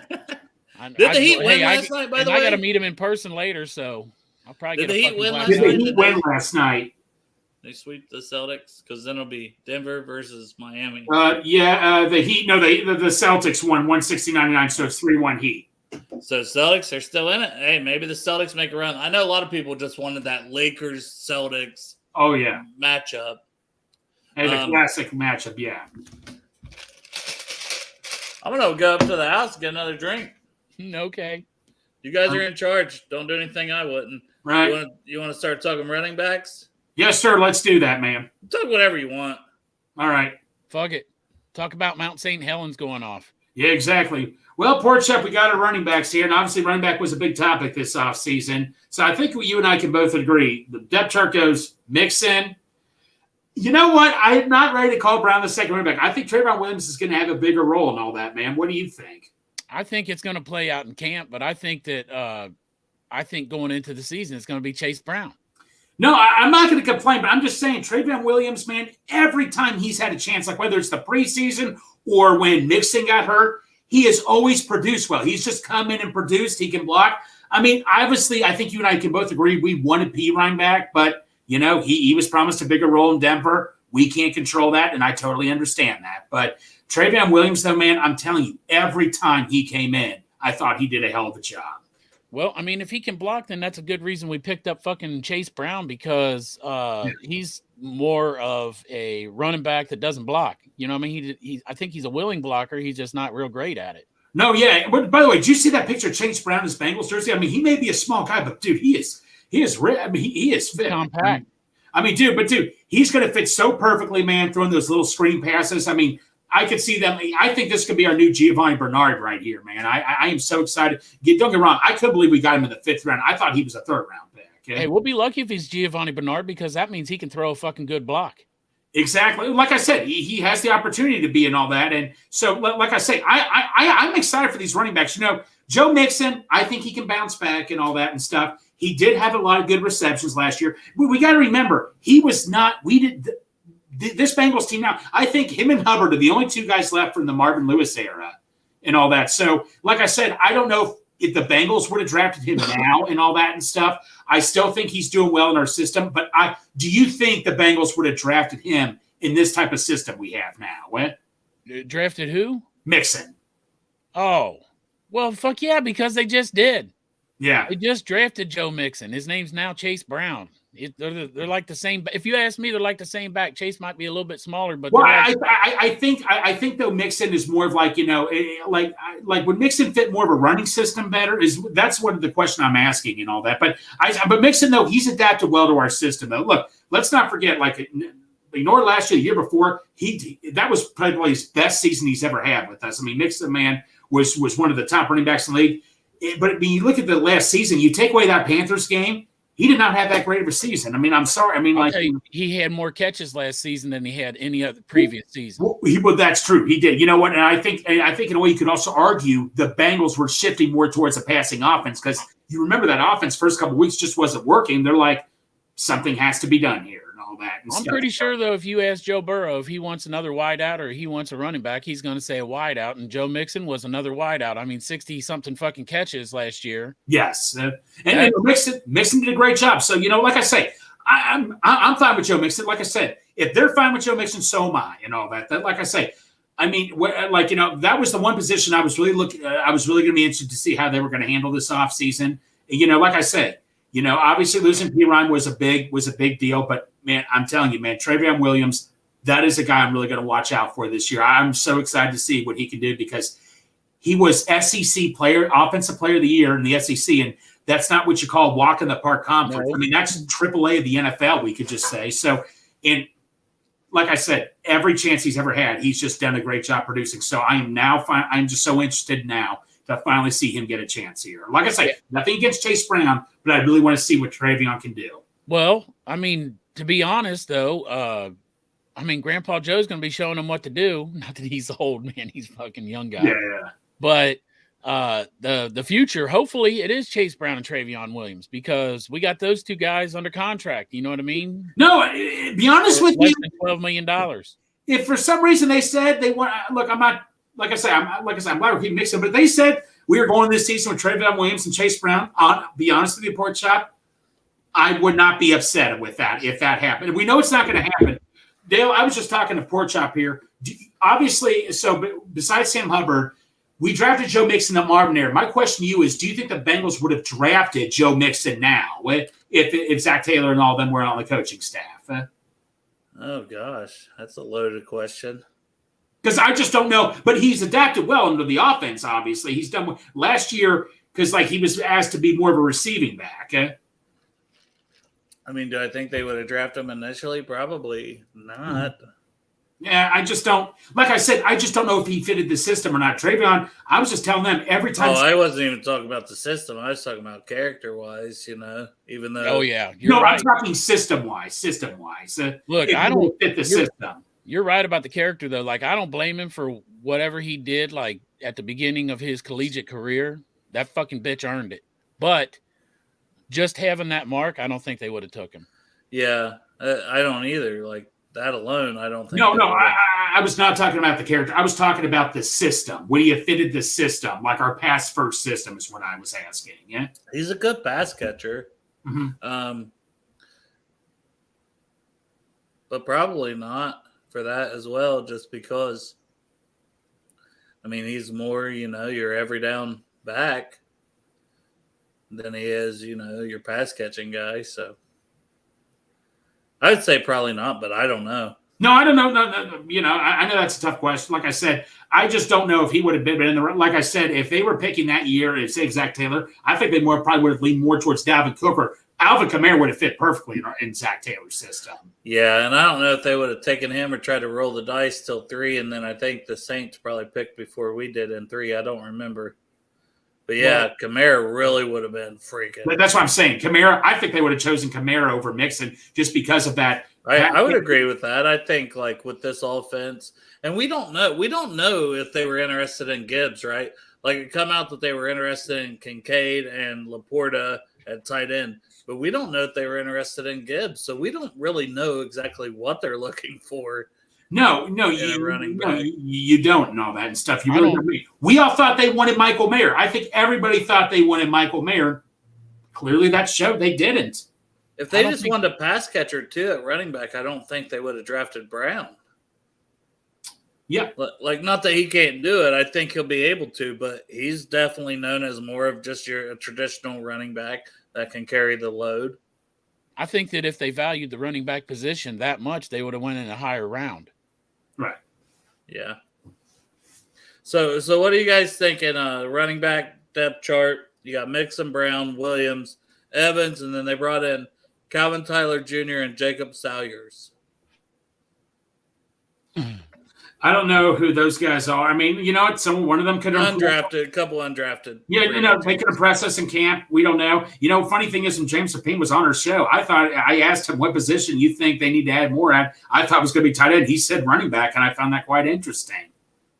Did the Heat win last night, by the way? I got to meet him in person later, so I'll probably get a fucking glass. Did the Heat win last night? They sweep the Celtics? Because then it'll be Denver versus Miami. The Heat. No, the Celtics won 160-99, so it's 3-1 Heat. So Celtics are still in it. Hey, maybe the Celtics make a run. I know a lot of people just wanted that Lakers-Celtics matchup. Hey, the classic matchup, yeah. I'm going to go up to the house and get another drink. Okay. You guys are in charge. Don't do anything I wouldn't. Right. You want to start talking running backs? Yes, sir. Let's do that, man. Talk whatever you want. All right. Fuck it. Talk about Mount St. Helens going off. Yeah, exactly. Well, Pork Chop, we got our running backs here, and obviously running back was a big topic this offseason. So I think you and I can both agree. The depth chart goes Mixon, You know what? I'm not ready to call Brown the second running back. I think Trayvon Williams is going to have a bigger role in all that, man. What do you think? I think it's going to play out in camp, but I think that going into the season it's going to be Chase Brown. No, I'm not going to complain, but I'm just saying Trayvon Williams, man, every time he's had a chance, like whether it's the preseason or when Mixon got hurt, he has always produced well. He's just come in and produced. He can block. I mean, obviously, I think you and I can both agree we wanted Perine back, but he was promised a bigger role in Denver. We can't control that, and I totally understand that. But Trayvon Williams, though, man, I'm telling you, every time he came in, I thought he did a hell of a job. Well, I mean, if he can block, then that's a good reason we picked up fucking Chase Brown because he's more of a running back that doesn't block. You know what I mean? I think he's a willing blocker. He's just not real great at it. No, yeah. But by the way, did you see that picture of Chase Brown in his Bengals jersey? I mean, he may be a small guy, but dude, he is I mean, he is fit. Compact. I mean, dude, he's going to fit so perfectly, man, throwing those little screen passes. I mean, I could see them. I think this could be our new Giovanni Bernard right here, man. I am so excited. Don't get me wrong. I couldn't believe we got him in the 5th round. I thought he was a 3rd round pick. Okay? Hey, we'll be lucky if he's Giovanni Bernard because that means he can throw a fucking good block. Exactly. Like I said, he has the opportunity to be in all that. And so, like I say, I'm excited for these running backs. Joe Mixon, I think he can bounce back and all that and stuff. He did have a lot of good receptions last year. We got to remember, he was not – this Bengals team now, I think him and Hubbard are the only 2 guys left from the Marvin Lewis era and all that. So, like I said, I don't know if the Bengals would have drafted him now and all that and stuff. I still think he's doing well in our system. But do you think the Bengals would have drafted him in this type of system we have now? What? Drafted who? Mixon. Oh. Well, fuck yeah, because they just did. Yeah. They just drafted Joe Mixon. His name's now Chase Brown. They're like the same. If you ask me, they're like the same back. Chase might be a little bit smaller, but well, I think though Mixon is more of like like would Mixon fit more of a running system better? That's what the question I'm asking and all that. But Mixon though he's adapted well to our system though. Look, let's not forget ignore last year, the year before that was probably his best season he's ever had with us. I mean, Mixon man was one of the top running backs in the league. But when you look at the last season, you take away that Panthers game. He did not have that great of a season. I mean, I'm sorry. I mean, he had more catches last season than he had any other previous season. Well, that's true. He did. You know what? And I think in a way you could also argue the Bengals were shifting more towards a passing offense because you remember that offense first couple of weeks just wasn't working. They're like, something has to be done here and all that. And I'm pretty sure though, if you ask Joe Burrow if he wants another wideout or he wants a running back, he's going to say a wideout. And Joe Mixon was another wideout. I mean, 60-something fucking catches last year. Yes, and Mixon did a great job. So like I say, I'm fine with Joe Mixon. Like I said, if they're fine with Joe Mixon, so am I, and all that. Like I say, I mean, that was the one position I was really going to be interested to see how they were going to handle this offseason. Like I said, obviously losing Perine was a big deal, but man, I'm telling you, man, Trayvon Williams, that is a guy I'm really going to watch out for this year. I'm so excited to see what he can do because he was SEC offensive player of the year in the SEC, and that's not what you call walk in the park conference. No. I mean, that's AAA of the NFL, we could just say. So, and like I said, every chance he's ever had, he's just done a great job producing. So I'm just so interested now to finally see him get a chance here. Like I say, nothing against Chase Brown, but I really want to see what Trayvon can do. Well, I mean, to be honest, though, Grandpa Joe's going to be showing him what to do. Not that he's old, man. He's a fucking young guy. Yeah. But the future, hopefully, it is Chase Brown and Trayvon Williams because we got those 2 guys under contract. You know what I mean? No, be honest with you. $12 million. If for some reason they said they want – look, I'm not – like I say, I'm glad we keep mixing, but they said we are going this season with Trayvon Williams and Chase Brown. Be honest with you, Pork Chop, I would not be upset with that if that happened. We know it's not going to happen. Dale, I was just talking to Pork Chop here. Obviously, so besides Sam Hubbard, we drafted Joe Mixon and Marvin there. My question to you is, do you think the Bengals would have drafted Joe Mixon now if Zach Taylor and all of them were on the coaching staff? Oh, gosh, that's a loaded question. Because I just don't know. But he's adapted well into the offense, obviously. He's done last year because, he was asked to be more of a receiving back. I mean, do I think they would have drafted him initially? Probably not. Yeah, I just don't. Like I said, I just don't know if he fitted the system or not. Travion, I was just telling them every time. Oh, I wasn't even talking about the system. I was talking about character-wise, even though. Oh, yeah. You're right. I'm talking system-wise. Look, I don't fit the system. You're right about the character, though. Like, I don't blame him for whatever he did, like, at the beginning of his collegiate career. That fucking bitch earned it. But just having that mark, I don't think they would have took him. Yeah, I don't either. Like, that alone, I don't think. No, I was not talking about the character. I was talking about the system. Would he have fitted the system? Like our pass first system is what I was asking. Yeah, he's a good pass catcher. Mm-hmm. But probably not for that as well, just because. I mean, he's more, your every down back than he is, your pass catching guy. So I'd say probably not, but I don't know. No, I don't know. No, I know that's a tough question. Like I said, I just don't know if he would have been in the. Like I said, if they were picking that year, if say Zach Taylor, I think they probably would have leaned more towards Dalvin Cook or Alvin Kamara would have fit perfectly in Zach Taylor's system. Yeah, and I don't know if they would have taken him or tried to roll the dice till 3, and then I think the Saints probably picked before we did in 3. I don't remember. But yeah, Kamara really would have been freaking. That's what I'm saying. Kamara, I think they would have chosen Kamara over Mixon just because of that. I would agree with that. I think like with this offense, and we don't know if they were interested in Gibbs, right? Like it come out that they were interested in Kincaid and Laporta at tight end, but we don't know if they were interested in Gibbs, so we don't really know exactly what they're looking for. No, you don't know that and stuff. You really don't. We all thought they wanted Michael Mayer. I think everybody thought they wanted Michael Mayer. Clearly, that showed they didn't. If they just wanted a pass catcher too at running back, I don't think they would have drafted Brown. Yeah, like not that he can't do it. I think he'll be able to, but he's definitely known as more of just your traditional running back that can carry the load. I think that if they valued the running back position that much, they would have went in a higher round. Right. Yeah. So what are you guys thinking? Running back depth chart. You got Mixon, Brown, Williams, Evans, and then they brought in Calvin Tyler Jr. and Jacob Salyers. I don't know who those guys are. I mean, one of them could have undrafted, a couple undrafted. Yeah, they could impress us in camp. We don't know. Funny thing is, when James Rapine was on our show, I asked him what position you think they need to add more at. I thought it was going to be tight end. He said running back, and I found that quite interesting.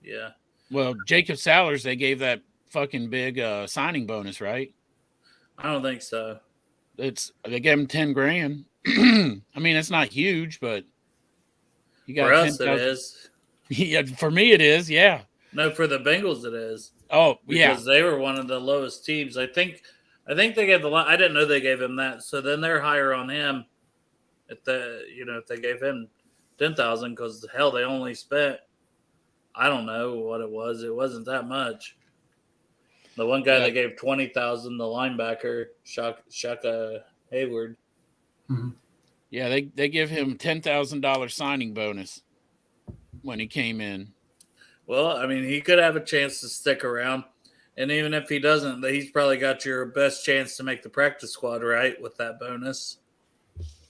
Yeah. Well, Jacob Salyers, they gave that fucking big signing bonus, right? I don't think so. They gave him $10,000. I mean, it's not huge, but you got for us it is. Yeah, for me it is. Yeah. No, for the Bengals it is. Oh, because they were one of the lowest teams. I think they gave I didn't know they gave him that. So then they're higher on him. If they gave him $10,000, because hell, they only spent. I don't know what it was. It wasn't that much. The one guy that gave $20,000, the linebacker, Shaka Hayward. Mm-hmm. Yeah, they give him $10,000 signing bonus when he came in. Well, I mean, he could have a chance to stick around. And even if he doesn't, he's probably got your best chance to make the practice squad, right, with that bonus.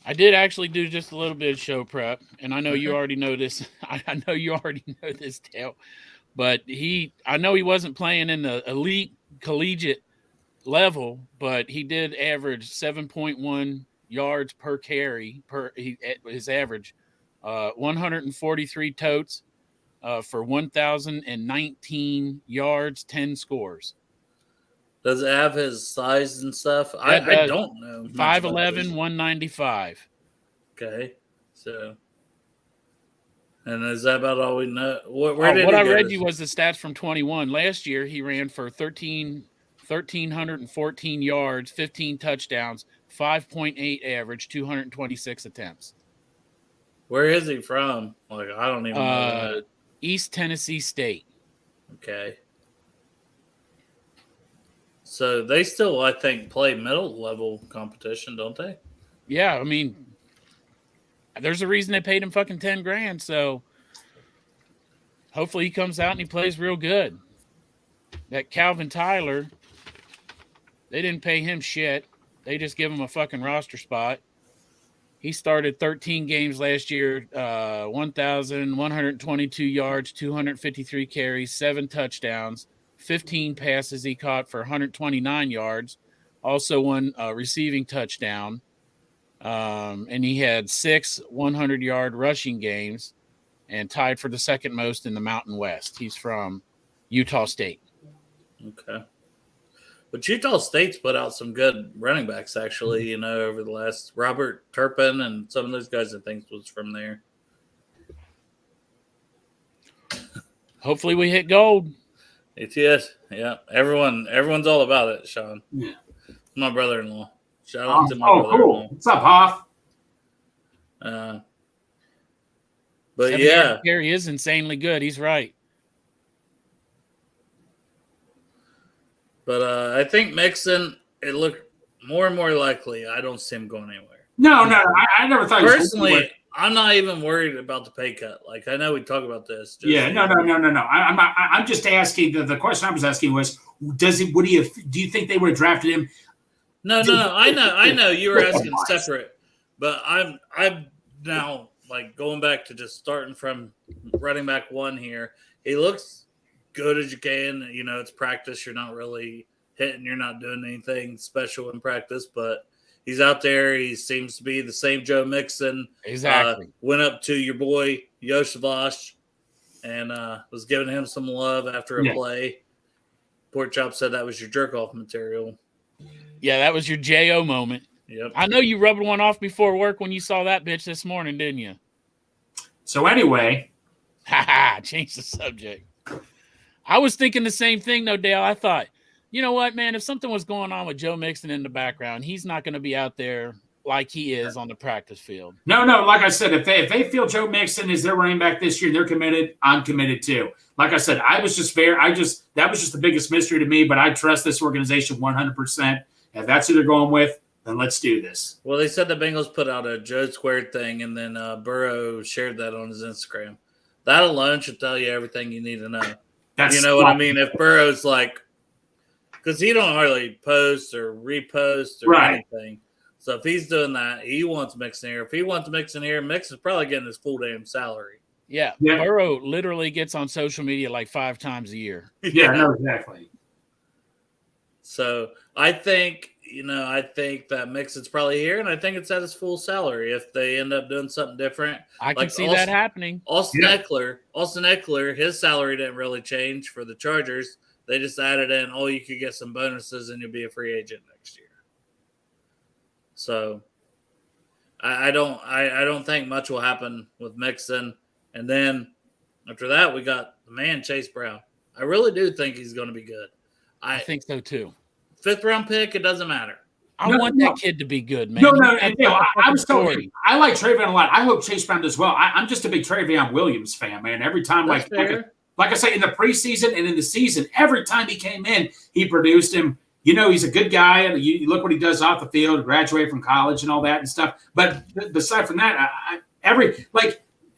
I did actually do just a little bit of show prep, and I know you already know this. I know you already know this, Dale. But I know he wasn't playing in the elite collegiate level, but he did average 7.1 yards per carry his average. 143 totes for 1,019 yards, 10 scores. Does it have his size and stuff? I don't know. 5'11", 195. Okay. So, and is that about all we know? What I read you was the stats from 21. Last year, he ran for 1,314 yards, 15 touchdowns, 5.8 average, 226 attempts. Where is he from? Like, I don't even know that. East Tennessee State. Okay. So they still, I think, play middle level competition, don't they? Yeah, I mean, there's a reason they paid him fucking $10,000. So hopefully he comes out and he plays real good. That Calvin Tyler, they didn't pay him shit. They just give him a fucking roster spot. He started 13 games last year, 1,122 yards, 253 carries, 7 touchdowns, 15 passes he caught for 129 yards, also 1 receiving touchdown. And he had 6 100-yard rushing games and tied for the second most in the Mountain West. He's from Utah State. Okay. But Utah State's put out some good running backs, actually, over the last. Robert Turpin and some of those guys, I think, was from there. Hopefully we hit gold. ATS, yeah. Everyone's all about it, Sean. Yeah. My brother-in-law. Shout out to my brother-in-law. Cool. What's up, Hoff? But yeah. Gary is insanely good. He's right. But I think Mixon, it looked more and more likely. I don't see him going anywhere. No. I never thought. Personally, I'm not even worried about the pay cut. Like, I know we talk about this. No. I'm just asking. The question I was asking was, do you think they would have drafted him? No. I know you were asking separate, but I'm now like going back to just starting from running back 1 here. He looks good as you can. It's practice. You're not really hitting. You're not doing anything special in practice, but he's out there. He seems to be the same Joe Mixon. Exactly. Went up to your boy Yosavash and was giving him some love after a play. Pork Chop said that was your jerk-off material. Yeah, that was your J.O. moment. Yep. I know you rubbed one off before work when you saw that bitch this morning, didn't you? So anyway. Change the subject. I was thinking the same thing, though, Dale. I thought, you know what, man, if something was going on with Joe Mixon in the background, he's not going to be out there like he is on the practice field. No. Like I said, if they feel Joe Mixon is their running back this year and they're committed, I'm committed too. Like I said, that was just the biggest mystery to me, but I trust this organization 100%. If that's who they're going with, then let's do this. Well, they said the Bengals put out a Joe Squared thing, and then Burrow shared that on his Instagram. That alone should tell you everything you need to know. What I mean? If Burrow's like, because he don't hardly post or repost or anything. So if he's doing that, he wants Mixon here. If he wants Mixon here, Mixon's probably getting his full damn salary. Yeah. Burrow literally gets on social media like 5 times a year. Yeah, no, exactly. So I think that Mixon's probably here, and I think it's at his full salary if they end up doing something different. I can see that happening. Austin Eckler, his salary didn't really change for the Chargers. They just added in, you could get some bonuses and you'll be a free agent next year. So I don't think much will happen with Mixon. And then after that, we got the man Chase Brown. I really do think he's going to be good. I think so too. 5th round pick, it doesn't matter. I want that kid to be good, man. I was told I like Travion a lot. I hope Chase Brown does well. I'm just a big Travion Williams fan, man. Every time, like I say, in the preseason and in the season, every time he came in, he produced him. He's a good guy, and you look what he does off the field, graduate from college and all that and stuff. But aside from that,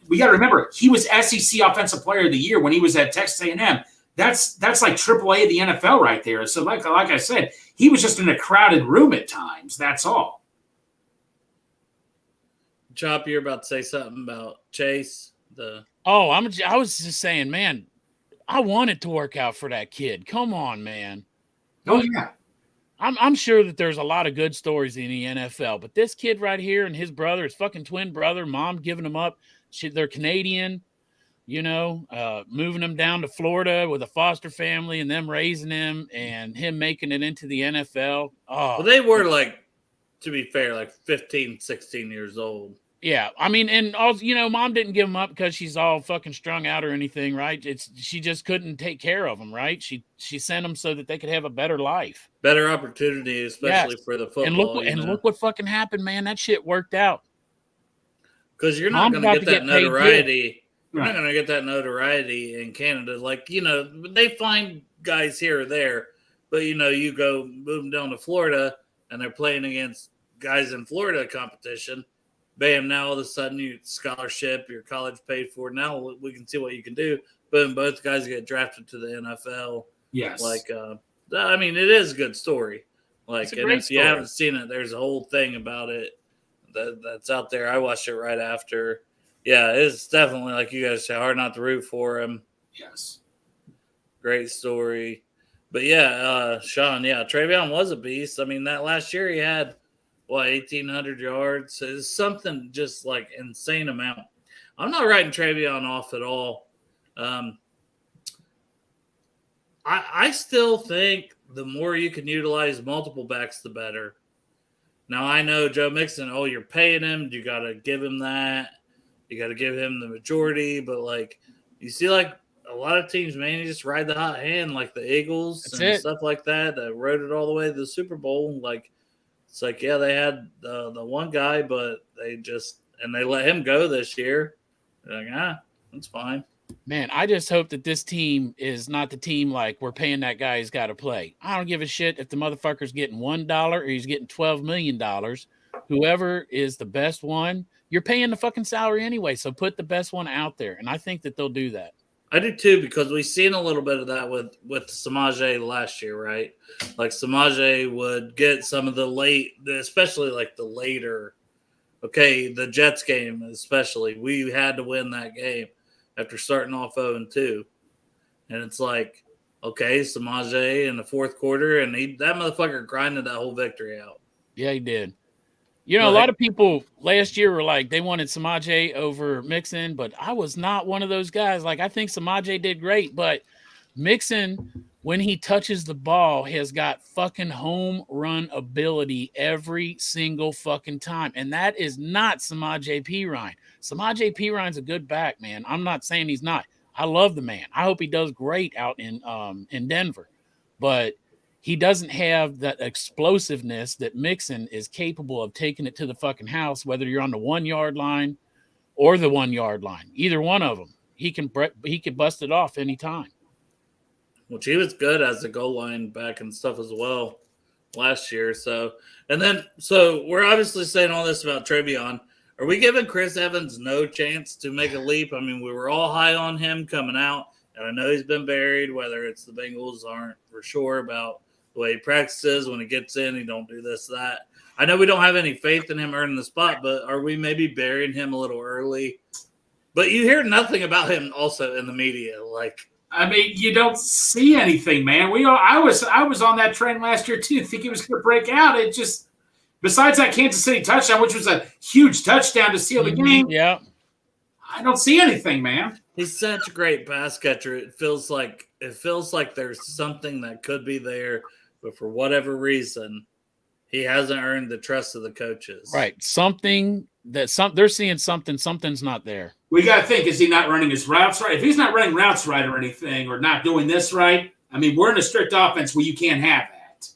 we got to remember, he was SEC Offensive Player of the Year when he was at Texas A&M. That's like AAA of the NFL right there. So like I said, he was just in a crowded room at times. That's all. Chop, you're about to say something about Chase. I was just saying, man, I want it to work out for that kid. Come on, man. Oh yeah. I'm sure that there's a lot of good stories in the NFL, but this kid right here and his brother, his fucking twin brother, mom giving him up. They're Canadian. Moving him down to Florida with a foster family and them raising him and him making it into the NFL. Well, they were to be fair, 15, 16 years old. Yeah. I mean, and also, mom didn't give him up because she's all fucking strung out or anything, right? She just couldn't take care of him, right? She sent him so that they could have a better life. Better opportunity, especially for the football. And look what fucking happened, man. That shit worked out. Because you're not going to get that notoriety. You're not going to get that notoriety in Canada. They find guys here or there, but, you go move them down to Florida and they're playing against guys in Florida competition. Bam, now all of a sudden you scholarship, your college paid for. Now we can see what you can do. Boom, both guys get drafted to the NFL. Yes. It is a good story. And if you story. haven't seen it, there's a whole thing about it. that's out there. I watched it right after. Yeah, it's definitely, like you guys say, hard not to root for him. Yes. Great story. But yeah, Sean, Travion was a beast. I mean, that last year he had, 1,800 yards. It's something just like insane amount. I'm not writing Travion off at all. I still think the more you can utilize multiple backs, the better. Now, I know Joe Mixon, you're paying him. You got to give him that. You got to give him the majority. But, like, you see, like, a lot of teams, man, you just ride the hot hand, like the Eagles stuff like that rode it all the way to the Super Bowl. Like, it's like, yeah, they had the one guy, but they let him go this year. They're like, that's fine. Man, I just hope that this team is not the team like we're paying that guy he's got to play. I don't give a shit if the motherfucker's getting $1 or he's getting $12 million. Whoever is the best one, you're paying the fucking salary anyway, so put the best one out there. And I think that they'll do that. I do too, because we've seen a little bit of that with Samaje last year, right? Like Samaje would get some of the especially like the later, the Jets game especially. We had to win that game after starting off 0-2. And it's like, Samaje in the fourth quarter, and that motherfucker grinded that whole victory out. Yeah, he did. You know, a lot of people last year were like, they wanted Samaje over Mixon, but I was not one of those guys. Like, I think Samaje did great, but Mixon, when he touches the ball, has got fucking home run ability every single fucking time. And that is not Samaje Perine. Samaje Perine's a good back, man. I'm not saying he's not. I love the man. I hope he does great out in Denver. But he doesn't have that explosiveness that Mixon is capable of taking it to the fucking house, whether you're on the 1 yard line or the 1 yard line. Either one of them, he can bust it off anytime. Which he was good as a goal line back and stuff as well last year. So we're obviously saying all this about Travion. Are we giving Chris Evans no chance to make a leap? I mean, we were all high on him coming out, and I know he's been buried, whether it's the Bengals aren't for sure about the way he practices. When he gets in, he don't do this, that. I know we don't have any faith in him earning the spot, but are we maybe burying him a little early? But you hear nothing about him also in the media. Like, I mean, you don't see anything, man. I was on that train last year too, think he was going to break out. It just, besides that Kansas City touchdown, which was a huge touchdown to seal the game. Yeah, I don't see anything, man. He's such a great pass catcher. It feels like there's something that could be there, but for whatever reason, he hasn't earned the trust of the coaches. Right. They're seeing something's not there. We got to think, is he not running his routes right? If he's not running routes right or anything, or not doing this right, I mean, we're in a strict offense where you can't have that.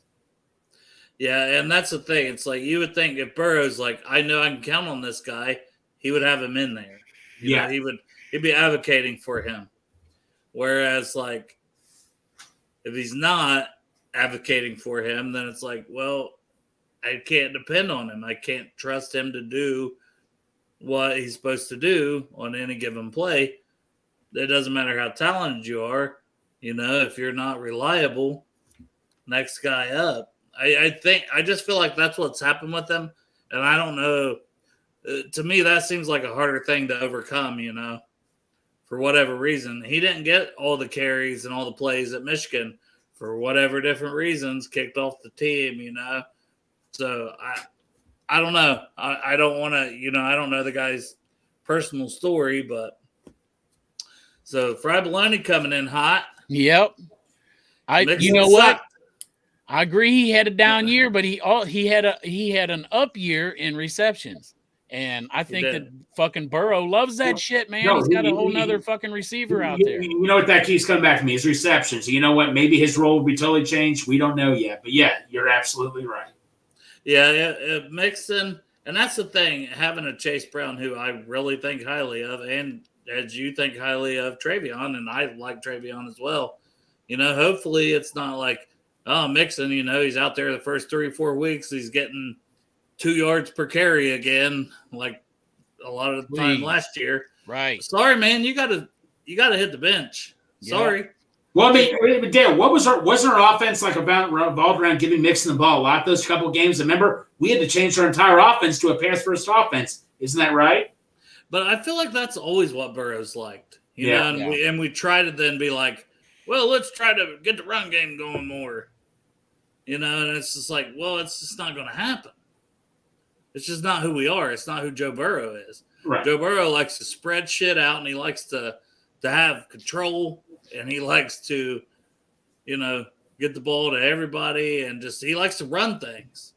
Yeah, and that's the thing. It's like you would think if Burrow's like, I know I can count on this guy, he would have him in there. You know, he'd be advocating for him. Whereas, like, if he's not advocating for him, then it's like, well, I can't depend on him. I can't trust him to do what he's supposed to do on any given play. It doesn't matter how talented you are. You know, if you're not reliable, next guy up. I just feel like that's what's happened with him. And I don't know. To me, that seems like a harder thing to overcome, you know, for whatever reason. He didn't get all the carries and all the plays at Michigan for whatever different reasons, kicked off the team, you know. So I don't know. I don't want to, you know, I don't know the guy's personal story, but so Fry Baloney coming in hot. Yep. You know what? I agree he had a down year, but he had an up year in receptions. And I think that fucking Burrow loves that shit, man. He's got a whole nother fucking receiver out there. You know what that keeps coming back to me? His receptions. You know what? Maybe his role will be totally changed. We don't know yet. But, yeah, you're absolutely right. Yeah, Mixon. And that's the thing, having a Chase Brown who I really think highly of, and as you think highly of Travion, and I like Travion as well. You know, hopefully it's not like, Mixon, you know, he's out there the first 3 or 4 weeks, he's getting 2 yards per carry again, like a lot of the time last year. Right. Sorry, man, you gotta hit the bench. Sorry. Well, I mean, Dale, wasn't our offense like revolved around giving Mixon the ball a lot those couple games? Remember, we had to change our entire offense to a pass-first offense. Isn't that right? But I feel like that's always what Burrow's liked. You Yeah, know, and we try to then be like, well, let's try to get the run game going more. You know, and it's just like, well, it's just not going to happen. It's just not who we are. It's not who Joe Burrow is. Right. Joe Burrow likes to spread shit out, and he likes to have control, and he likes to, you know, get the ball to everybody, and just he likes to run things.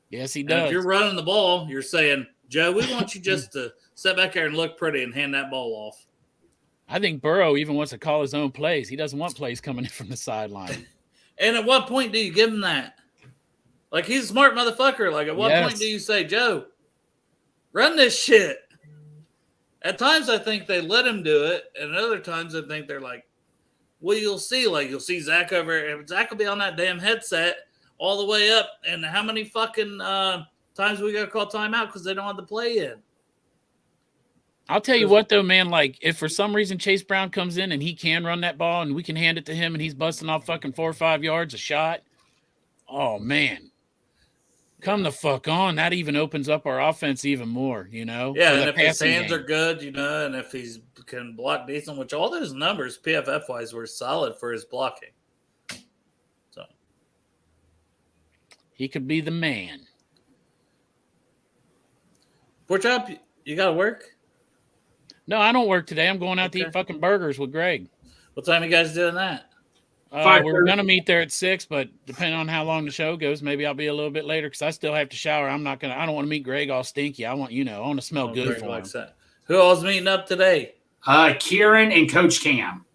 Yes, he And does. if you're running the ball, you're saying, Joe, we want you just to sit back there and look pretty and hand that ball off. I think Burrow even wants to call his own plays. He doesn't want plays coming in from the sideline. And at what point do you give him that? Like, he's a smart motherfucker. Like, at what point do you say, Joe, run this shit? At times, I think they let him do it. And other times, I think they're like, well, you'll see. Like, you'll see Zach Zach will be on that damn headset all the way up. And how many fucking times we got to call timeout because they don't have the play in? I'll tell you what, though, man, like, if for some reason Chase Brown comes in and he can run that ball and we can hand it to him and he's busting off fucking 4 or 5 yards a shot, oh, man. Come the fuck on. That even opens up our offense even more, you know? Yeah, and if his hands are good, you know, and if he can block decent, which all those numbers, PFF-wise, were solid for his blocking. So he could be the man. Pork Chop, you got to work? No, I don't work today. I'm going out to eat fucking burgers with Greg. What time you guys doing that? We're going to meet there at 6, but depending on how long the show goes, maybe I'll be a little bit later because I still have to shower. I don't want to meet Greg all stinky. I want to smell good Greg for him. That. Who all's meeting up today? Kieran and Coach Cam.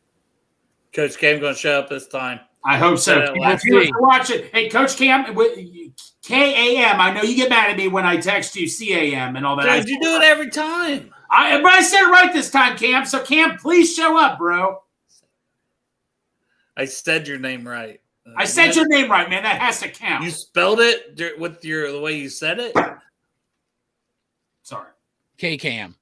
Coach Cam going to show up this time. I hope so. If you watch it, hey, Coach Cam, K-A-M. I know you get mad at me when I text you C-A-M and all that. Dude, you do it every time. But I said it right this time, Cam. So, Cam, please show up, bro. I said your name right. I said your name right, man. That has to count. You spelled it with the way you said it? Sorry. K-Cam.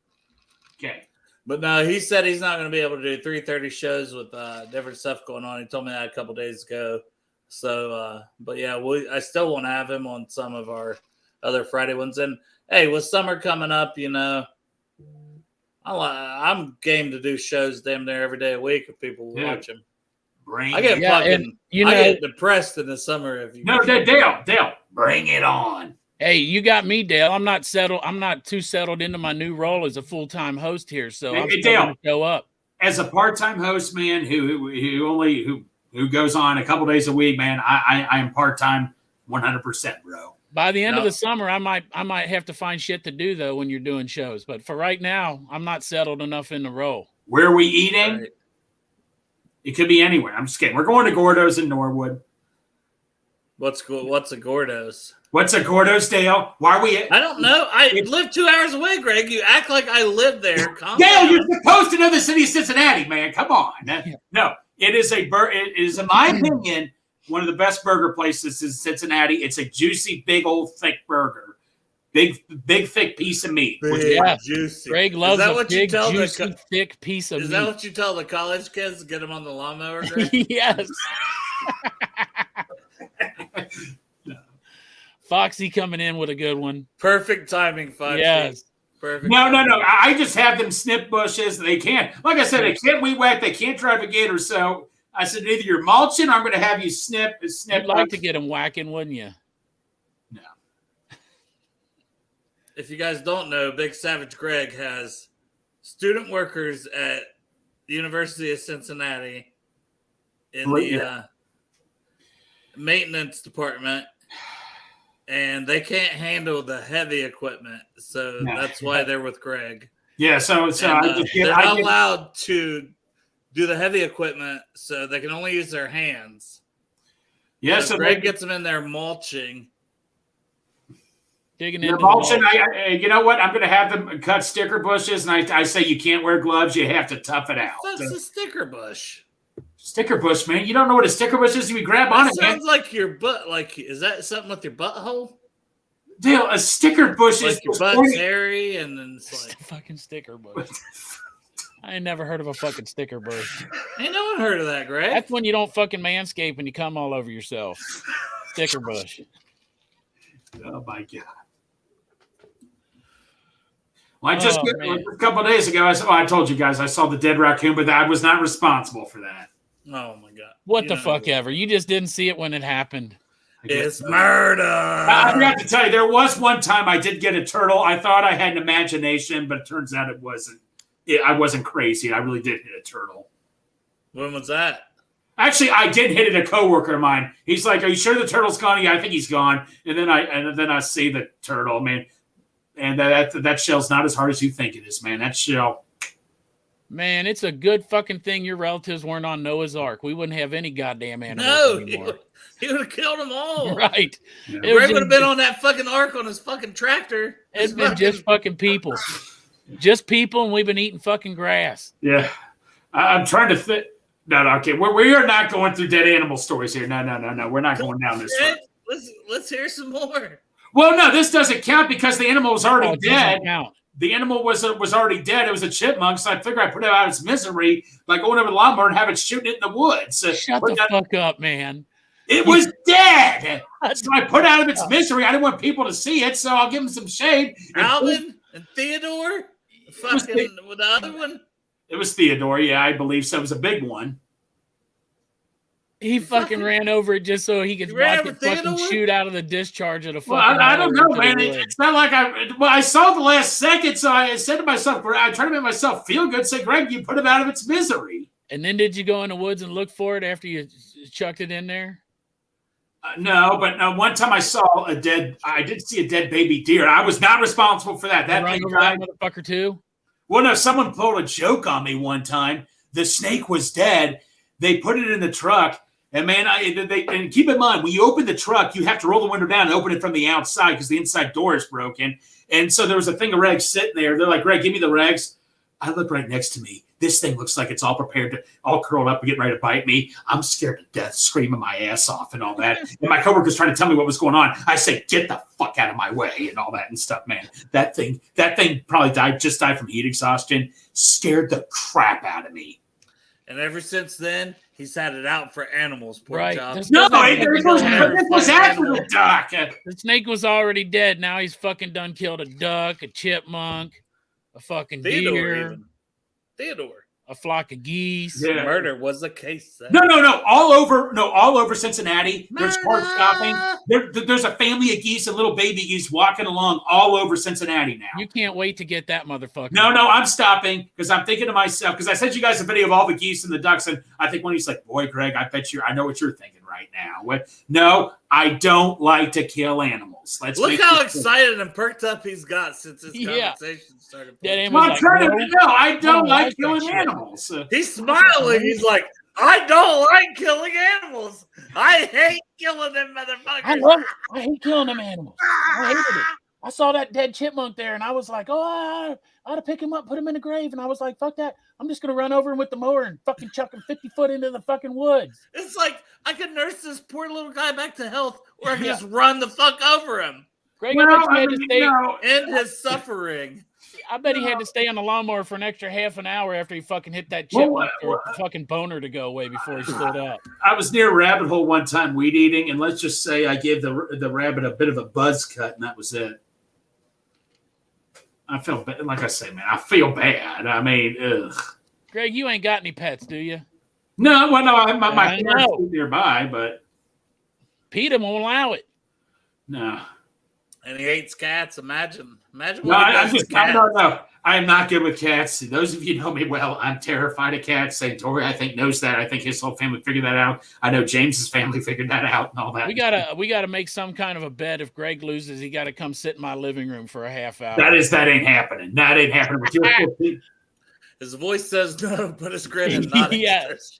Okay. But no, he said he's not going to be able to do 3:30 shows with different stuff going on. He told me that a couple days ago. So, but yeah, I still want to have him on some of our other Friday ones. And hey, with summer coming up, you know, I'm game to do shows damn near every day a week if people will watch them. I get I get depressed in the summer if you. No, Dale, bring it on. Hey, you got me, Dale. I'm not settled. I'm not too settled into my new role as a full-time host here, so I'm still going to show up. As a part-time host, man, who goes on a couple days a week, man, I am part-time 100%, bro. By the end of the summer, I might have to find shit to do though when you're doing shows. But for right now, I'm not settled enough in the role. Where are we eating? Right. It could be anywhere. I'm just kidding. We're going to Gordo's in Norwood. What's a Gordo's? What's a Gordo's, Dale? Why are we? I don't know. I live 2 hours away, Greg. You act like I live there. Dale, you're supposed to know the city of Cincinnati, man. Come on. No, it is in my opinion, one of the best burger places in Cincinnati. It's a juicy, big old thick burger. Big thick piece of meat. Juicy. Greg loves a big, juicy, thick piece of meat. Is that what you tell the college kids to get them on the lawnmower, Greg? Yes. Foxy coming in with a good one. Perfect timing, Foxy. Yes. Perfect. No. I just have them snip bushes. They can't. Like I said, they can't weed whack. They can't drive a gator. So I said, either you're mulching or I'm going to have you snip. You'd like to get them whacking, wouldn't you? No. If you guys don't know, Big Savage Greg has student workers at the University of Cincinnati in the maintenance department, and they can't handle the heavy equipment, so that's why they're with Greg. Yeah, so they're not allowed to do the heavy equipment, so they can only use their hands. Yeah, so Greg gets them in there mulching. Digging into mulching. You know what? I'm going to have them cut sticker bushes, and I say you can't wear gloves. You have to tough it out. That's a sticker bush. Sticker bush, man. You don't know what a sticker bush is? You grab on it, man. Sounds like your butt. Like, is that something with your butthole? Dale, a sticker bush like is your butt's hairy, and then it's like a fucking sticker bush. I ain't never heard of a fucking sticker bush. Ain't no one heard of that, Greg. That's when you don't fucking manscape and you come all over yourself. Sticker bush. Oh my God. Well, a couple of days ago, I told you guys I saw the dead raccoon, but I was not responsible for that. Oh my God. What the fuck ever. You just didn't see it when it happened. It's murder. I forgot to tell you, there was one time I did get a turtle. I thought I had an imagination, but it turns out it wasn't. I wasn't crazy. I really did hit a turtle. When was that? Actually, I did hit it. A coworker of mine. He's like, "Are you sure the turtle's gone?" Yeah, I think he's gone. And then I see the turtle, man. And that shell's not as hard as you think it is, man. That shell. Man, it's a good fucking thing your relatives weren't on Noah's Ark. We wouldn't have any goddamn animals anymore. He would have killed them all. Right. Yeah. Greg would have been on that fucking ark on his fucking tractor. It's been just fucking people. Just people, and we've been eating fucking grass. Yeah. I'm trying to think. No, okay. We are not going through dead animal stories here. No. We're not going down this road. Let's hear some more. Well, no, this doesn't count because the animal was already dead. Count. The animal was already dead. It was a chipmunk, so I figured I'd put it out of its misery by going over the lawnmower and have it shooting it in the woods. Shut the fuck up, man. It was dead. So I put out of its misery. I didn't want people to see it, so I'll give them some shade. Alvin and Theodore? Fucking with the other one? It was Theodore, yeah, I believe so. It was a big one. He fucking ran over it just so he could watch it fucking shoot out of the discharge of the fucking. Well, I don't know, man. It's not like I saw the last second, so I said to myself, I tried to make myself feel good. Say, Greg, you put him out of its misery. And then did you go in the woods and look for it after you chucked it in there? No, but one time I did see a dead baby deer. I was not responsible for that. That thing died. Motherfucker too. Well, no, someone pulled a joke on me one time. The snake was dead. They put it in the truck. And man, and keep in mind, when you open the truck, you have to roll the window down and open it from the outside because the inside door is broken. And so there was a thing of regs sitting there. They're like, Greg, give me the regs. I look right next to me. This thing looks like it's all prepared all curled up and getting ready to bite me. I'm scared to death, screaming my ass off and all that. And my coworker's trying to tell me what was going on. I say, get the fuck out of my way and all that and stuff, man. That thing probably died from heat exhaustion. Scared the crap out of me. And ever since then, he's had it out for animals. Poor right. job. No, it was after the duck. The snake was already dead. Now he's fucking done killed a duck, a chipmunk, a fucking deer. Theodore. A flock of geese. Yeah. Murder was the case. Then. No. All over Cincinnati. There's horse shopping. There's a family of geese and little baby geese walking along all over Cincinnati now. You can't wait to get that motherfucker. No, I'm stopping because I'm thinking to myself, because I sent you guys a video of all the geese and the ducks, and I think one of you's like, boy, Greg, I know what you're thinking right now. No, I don't like to kill animals. Look how excited and perked up he's got since this conversation started. I don't like killing animals. He's smiling. He's like, I don't like killing animals. I hate killing them motherfuckers. I hate killing them animals. I hated it. I saw that dead chipmunk there, and I was like, I ought to pick him up, put him in the grave. And I was like, fuck that. I'm just going to run over him with the mower and fucking chuck him 50 foot into the fucking woods. It's like, I could nurse this poor little guy back to health, or I can just run the fuck over him. Greg, I bet he had to end his suffering. I bet he had to stay on the lawnmower for an extra half an hour after he fucking hit that chipmunk or fucking boner to go away before he stood up. I was near a rabbit hole one time weed eating, and let's just say I gave the rabbit a bit of a buzz cut, and that was it. I feel bad. Like I say, man, I feel bad. I mean, ugh. Greg, you ain't got any pets, do you? No, well, no, my parents live nearby, but PETA won't allow it. No. And he hates cats. Imagine. No, no. I am not good with cats. Those of you who know me well, I'm terrified of cats. St. Tori, I think, knows that. I think his whole family figured that out. I know James's family figured that out and all that. We gotta make some kind of a bet. If Greg loses, he got to come sit in my living room for a half hour. That ain't happening. That ain't happening with your His voice says no, but his grin is not. Yes.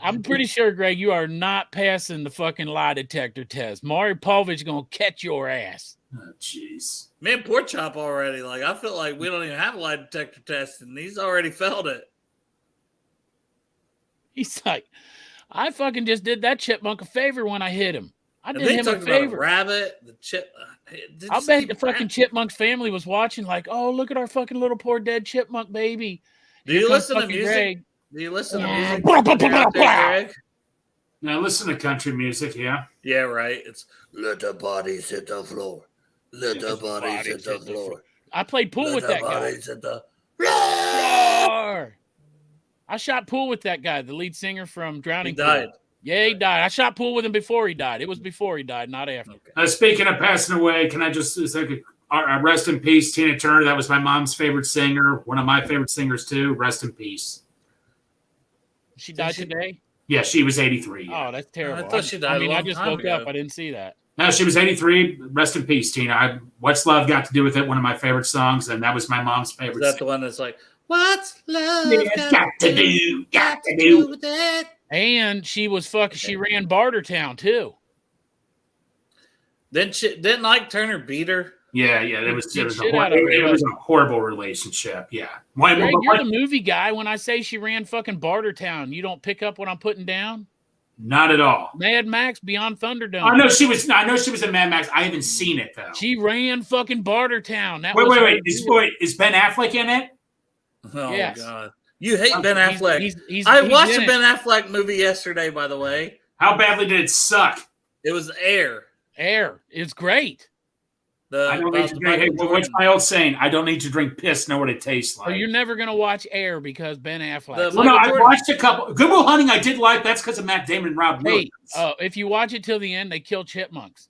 I'm pretty sure, Greg, you are not passing the fucking lie detector test. Maury Povich gonna catch your ass. Oh, jeez. Me and Pork Chop already. Like, I feel like we don't even have a lie detector test, and he's already felt it. He's like, I fucking just did that chipmunk a favor when I hit him. I did him a favor. Rabbit, the chip. I bet the fucking Chipmunks family was watching, like, oh, look at our fucking little poor dead chipmunk baby. Do you listen to music? Greg. Do you listen to music? Greg? No, listen to country music, yeah. Yeah, right. It's let the bodies hit the floor. Let the bodies hit the floor. I played pool with that guy. Hit the floor. I shot pool with that guy, the lead singer from Drowning Pool. He died. Yeah, he died. I shot pool with him before he died. It was before he died, not after. Okay. Speaking of passing away, can I just say, rest in peace, Tina Turner. That was my mom's favorite singer. One of my favorite singers, too. Rest in peace. She died today? Yeah, she was 83. Yeah. Oh, that's terrible. I thought she died. I just woke up. I didn't see that. No, she was 83. Rest in peace, Tina. What's Love Got to Do with It? One of my favorite songs, and that was my mom's favorite. Is that the one that's like, what's love got to do with it? And she was She ran Bartertown too. Didn't Ike Turner beat her? Yeah. It was a horrible relationship. Yeah. Greg, you're the movie guy. When I say she ran fucking Bartertown, you don't pick up what I'm putting down? Not at all. Mad Max Beyond Thunderdome. I know she was in Mad Max. I haven't seen it though. She ran fucking Bartertown. Wait. Is Ben Affleck in it? Oh yes. God. You hate Ben Affleck. He's watched a Ben Affleck movie yesterday, by the way. How badly did it suck? It was Air. It's great. What's my old saying? I don't need to drink piss, know what it tastes like. So you're never going to watch Air because Ben Affleck. I watched a couple. Good Will Hunting I did like. That's because of Matt Damon and Rob Williams. If you watch it till the end, they kill chipmunks.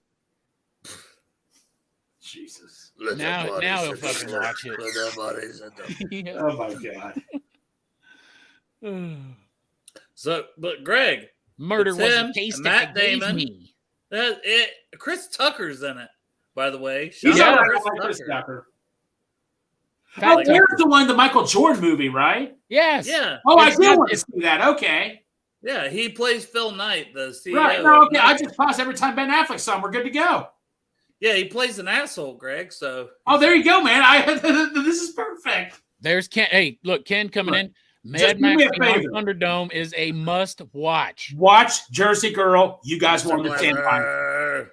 Jesus. Now he'll fucking watch it. Yeah. Oh, my God. So, but Greg, murder was a taste Matt Damon. Chris Tucker's in it, by the way. Chris Tucker. There's the one, the Michael Jordan movie, right? Yes. Yeah. Oh, I do want to see that. Okay. Yeah, he plays Phil Knight, the CEO. Right. No, okay. I just pause every time Ben Affleck's on. We're good to go. Yeah, he plays an asshole, Greg. So. Oh, there you go, man. This is perfect. There's Ken. Hey, look, Ken coming in. Mad Max Thunderdome is a must watch. Watch Jersey Girl. You guys will understand why.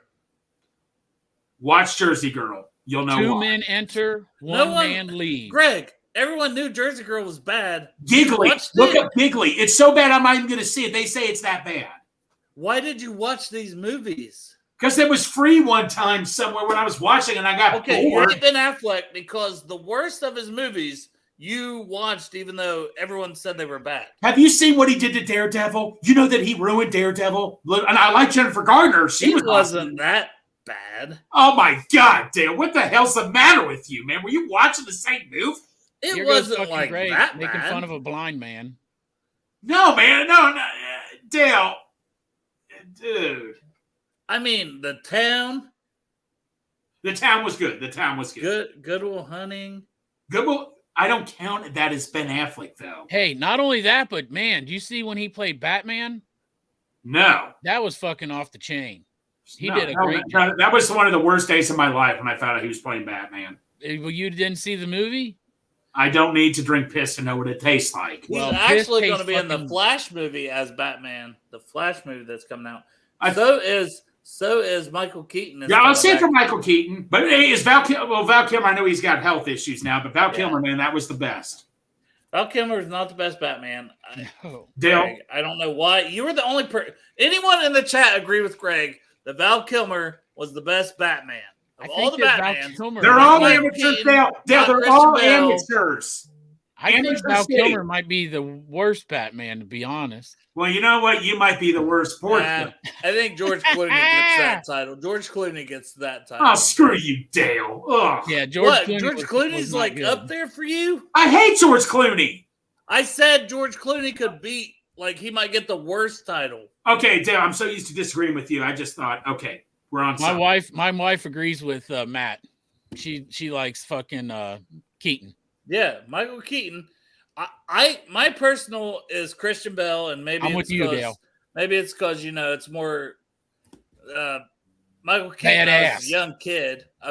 Watch Jersey Girl. You'll know Two why. men enter, one man leave. Greg, everyone knew Jersey Girl was bad. Giggly. Look up Giggly. It's so bad I'm not even going to see it. They say it's that bad. Why did you watch these movies? Because it was free one time somewhere when I was watching and I got bored. You hate Ben Affleck because the worst of his movies you watched, even though everyone said they were bad. Have you seen what he did to Daredevil? You know that he ruined Daredevil? And I like Jennifer Garner. She wasn't that bad. Oh, my God, Dale. What the hell's the matter with you, man? Were you watching the same movie? It wasn't like that making bad. Fun of a blind man. No, man. No. Dale. Dude. I mean, The Town. The Town was good. Good Will Hunting. I don't count that as Ben Affleck, though. Hey, not only that, but, man, do you see when he played Batman? No. That was fucking off the chain. He did a great job. That was one of the worst days of my life when I found out he was playing Batman. Well, you didn't see the movie? I don't need to drink piss to know what it tastes like. He's actually going to be in the Flash movie as Batman. The Flash movie that's coming out. So is Michael Keaton. Yeah, I'll say for Michael Keaton. But is Val Kilmer, I know he's got health issues now, but Val Kilmer, man, that was the best. Val Kilmer is not the best Batman. Dale. Greg, I don't know why. You were the only person. Anyone in the chat agree with Greg that Val Kilmer was the best Batman? Of all the Batmans. They're all amateurs, Dale. They're all amateurs. I think Val Kilmer might be the worst Batman, to be honest. Well, you know what? You might be the worst sport. I think George Clooney gets that title. George Clooney gets that title. Oh, screw you, Dale. Ugh. Yeah, George Clooney's like up there for you? I hate George Clooney. I said George Clooney could beat, he might get the worst title. Okay, Dale, I'm so used to disagreeing with you. I just thought, okay, we're on something. My wife agrees with Matt. She likes fucking Keaton. Yeah, Michael Keaton. My personal is Christian Bale, and maybe I'm with you, Dale. Maybe it's because it's more Michael Keaton. Badass. I was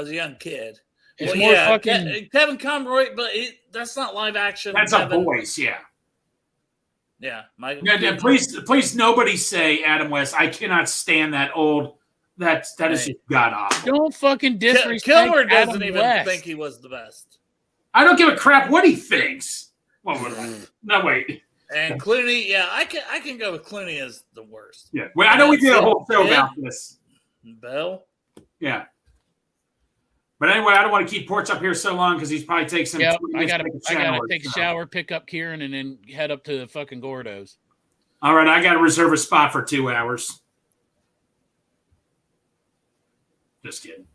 a young kid. It's more fucking Kevin Conroy, but that's not live action. That's a voice, yeah. Yeah, Michael. Yeah, please, nobody say Adam West. I cannot stand that old that is just god awful. Don't fucking disrespect Kilmer doesn't Adam even West. think he was the best. I don't give a crap what he thinks. Well, no, wait. And Clooney, yeah, I can go with Clooney as the worst. Yeah, well, I know we did a whole show about this. Bell. Yeah. But anyway, I don't want to keep Porch up here so long because he's probably takes him. Yep, I gotta take a shower, pick up Kieran, and then head up to the fucking Gordo's. All right, I got to reserve a spot for 2 hours. Just kidding.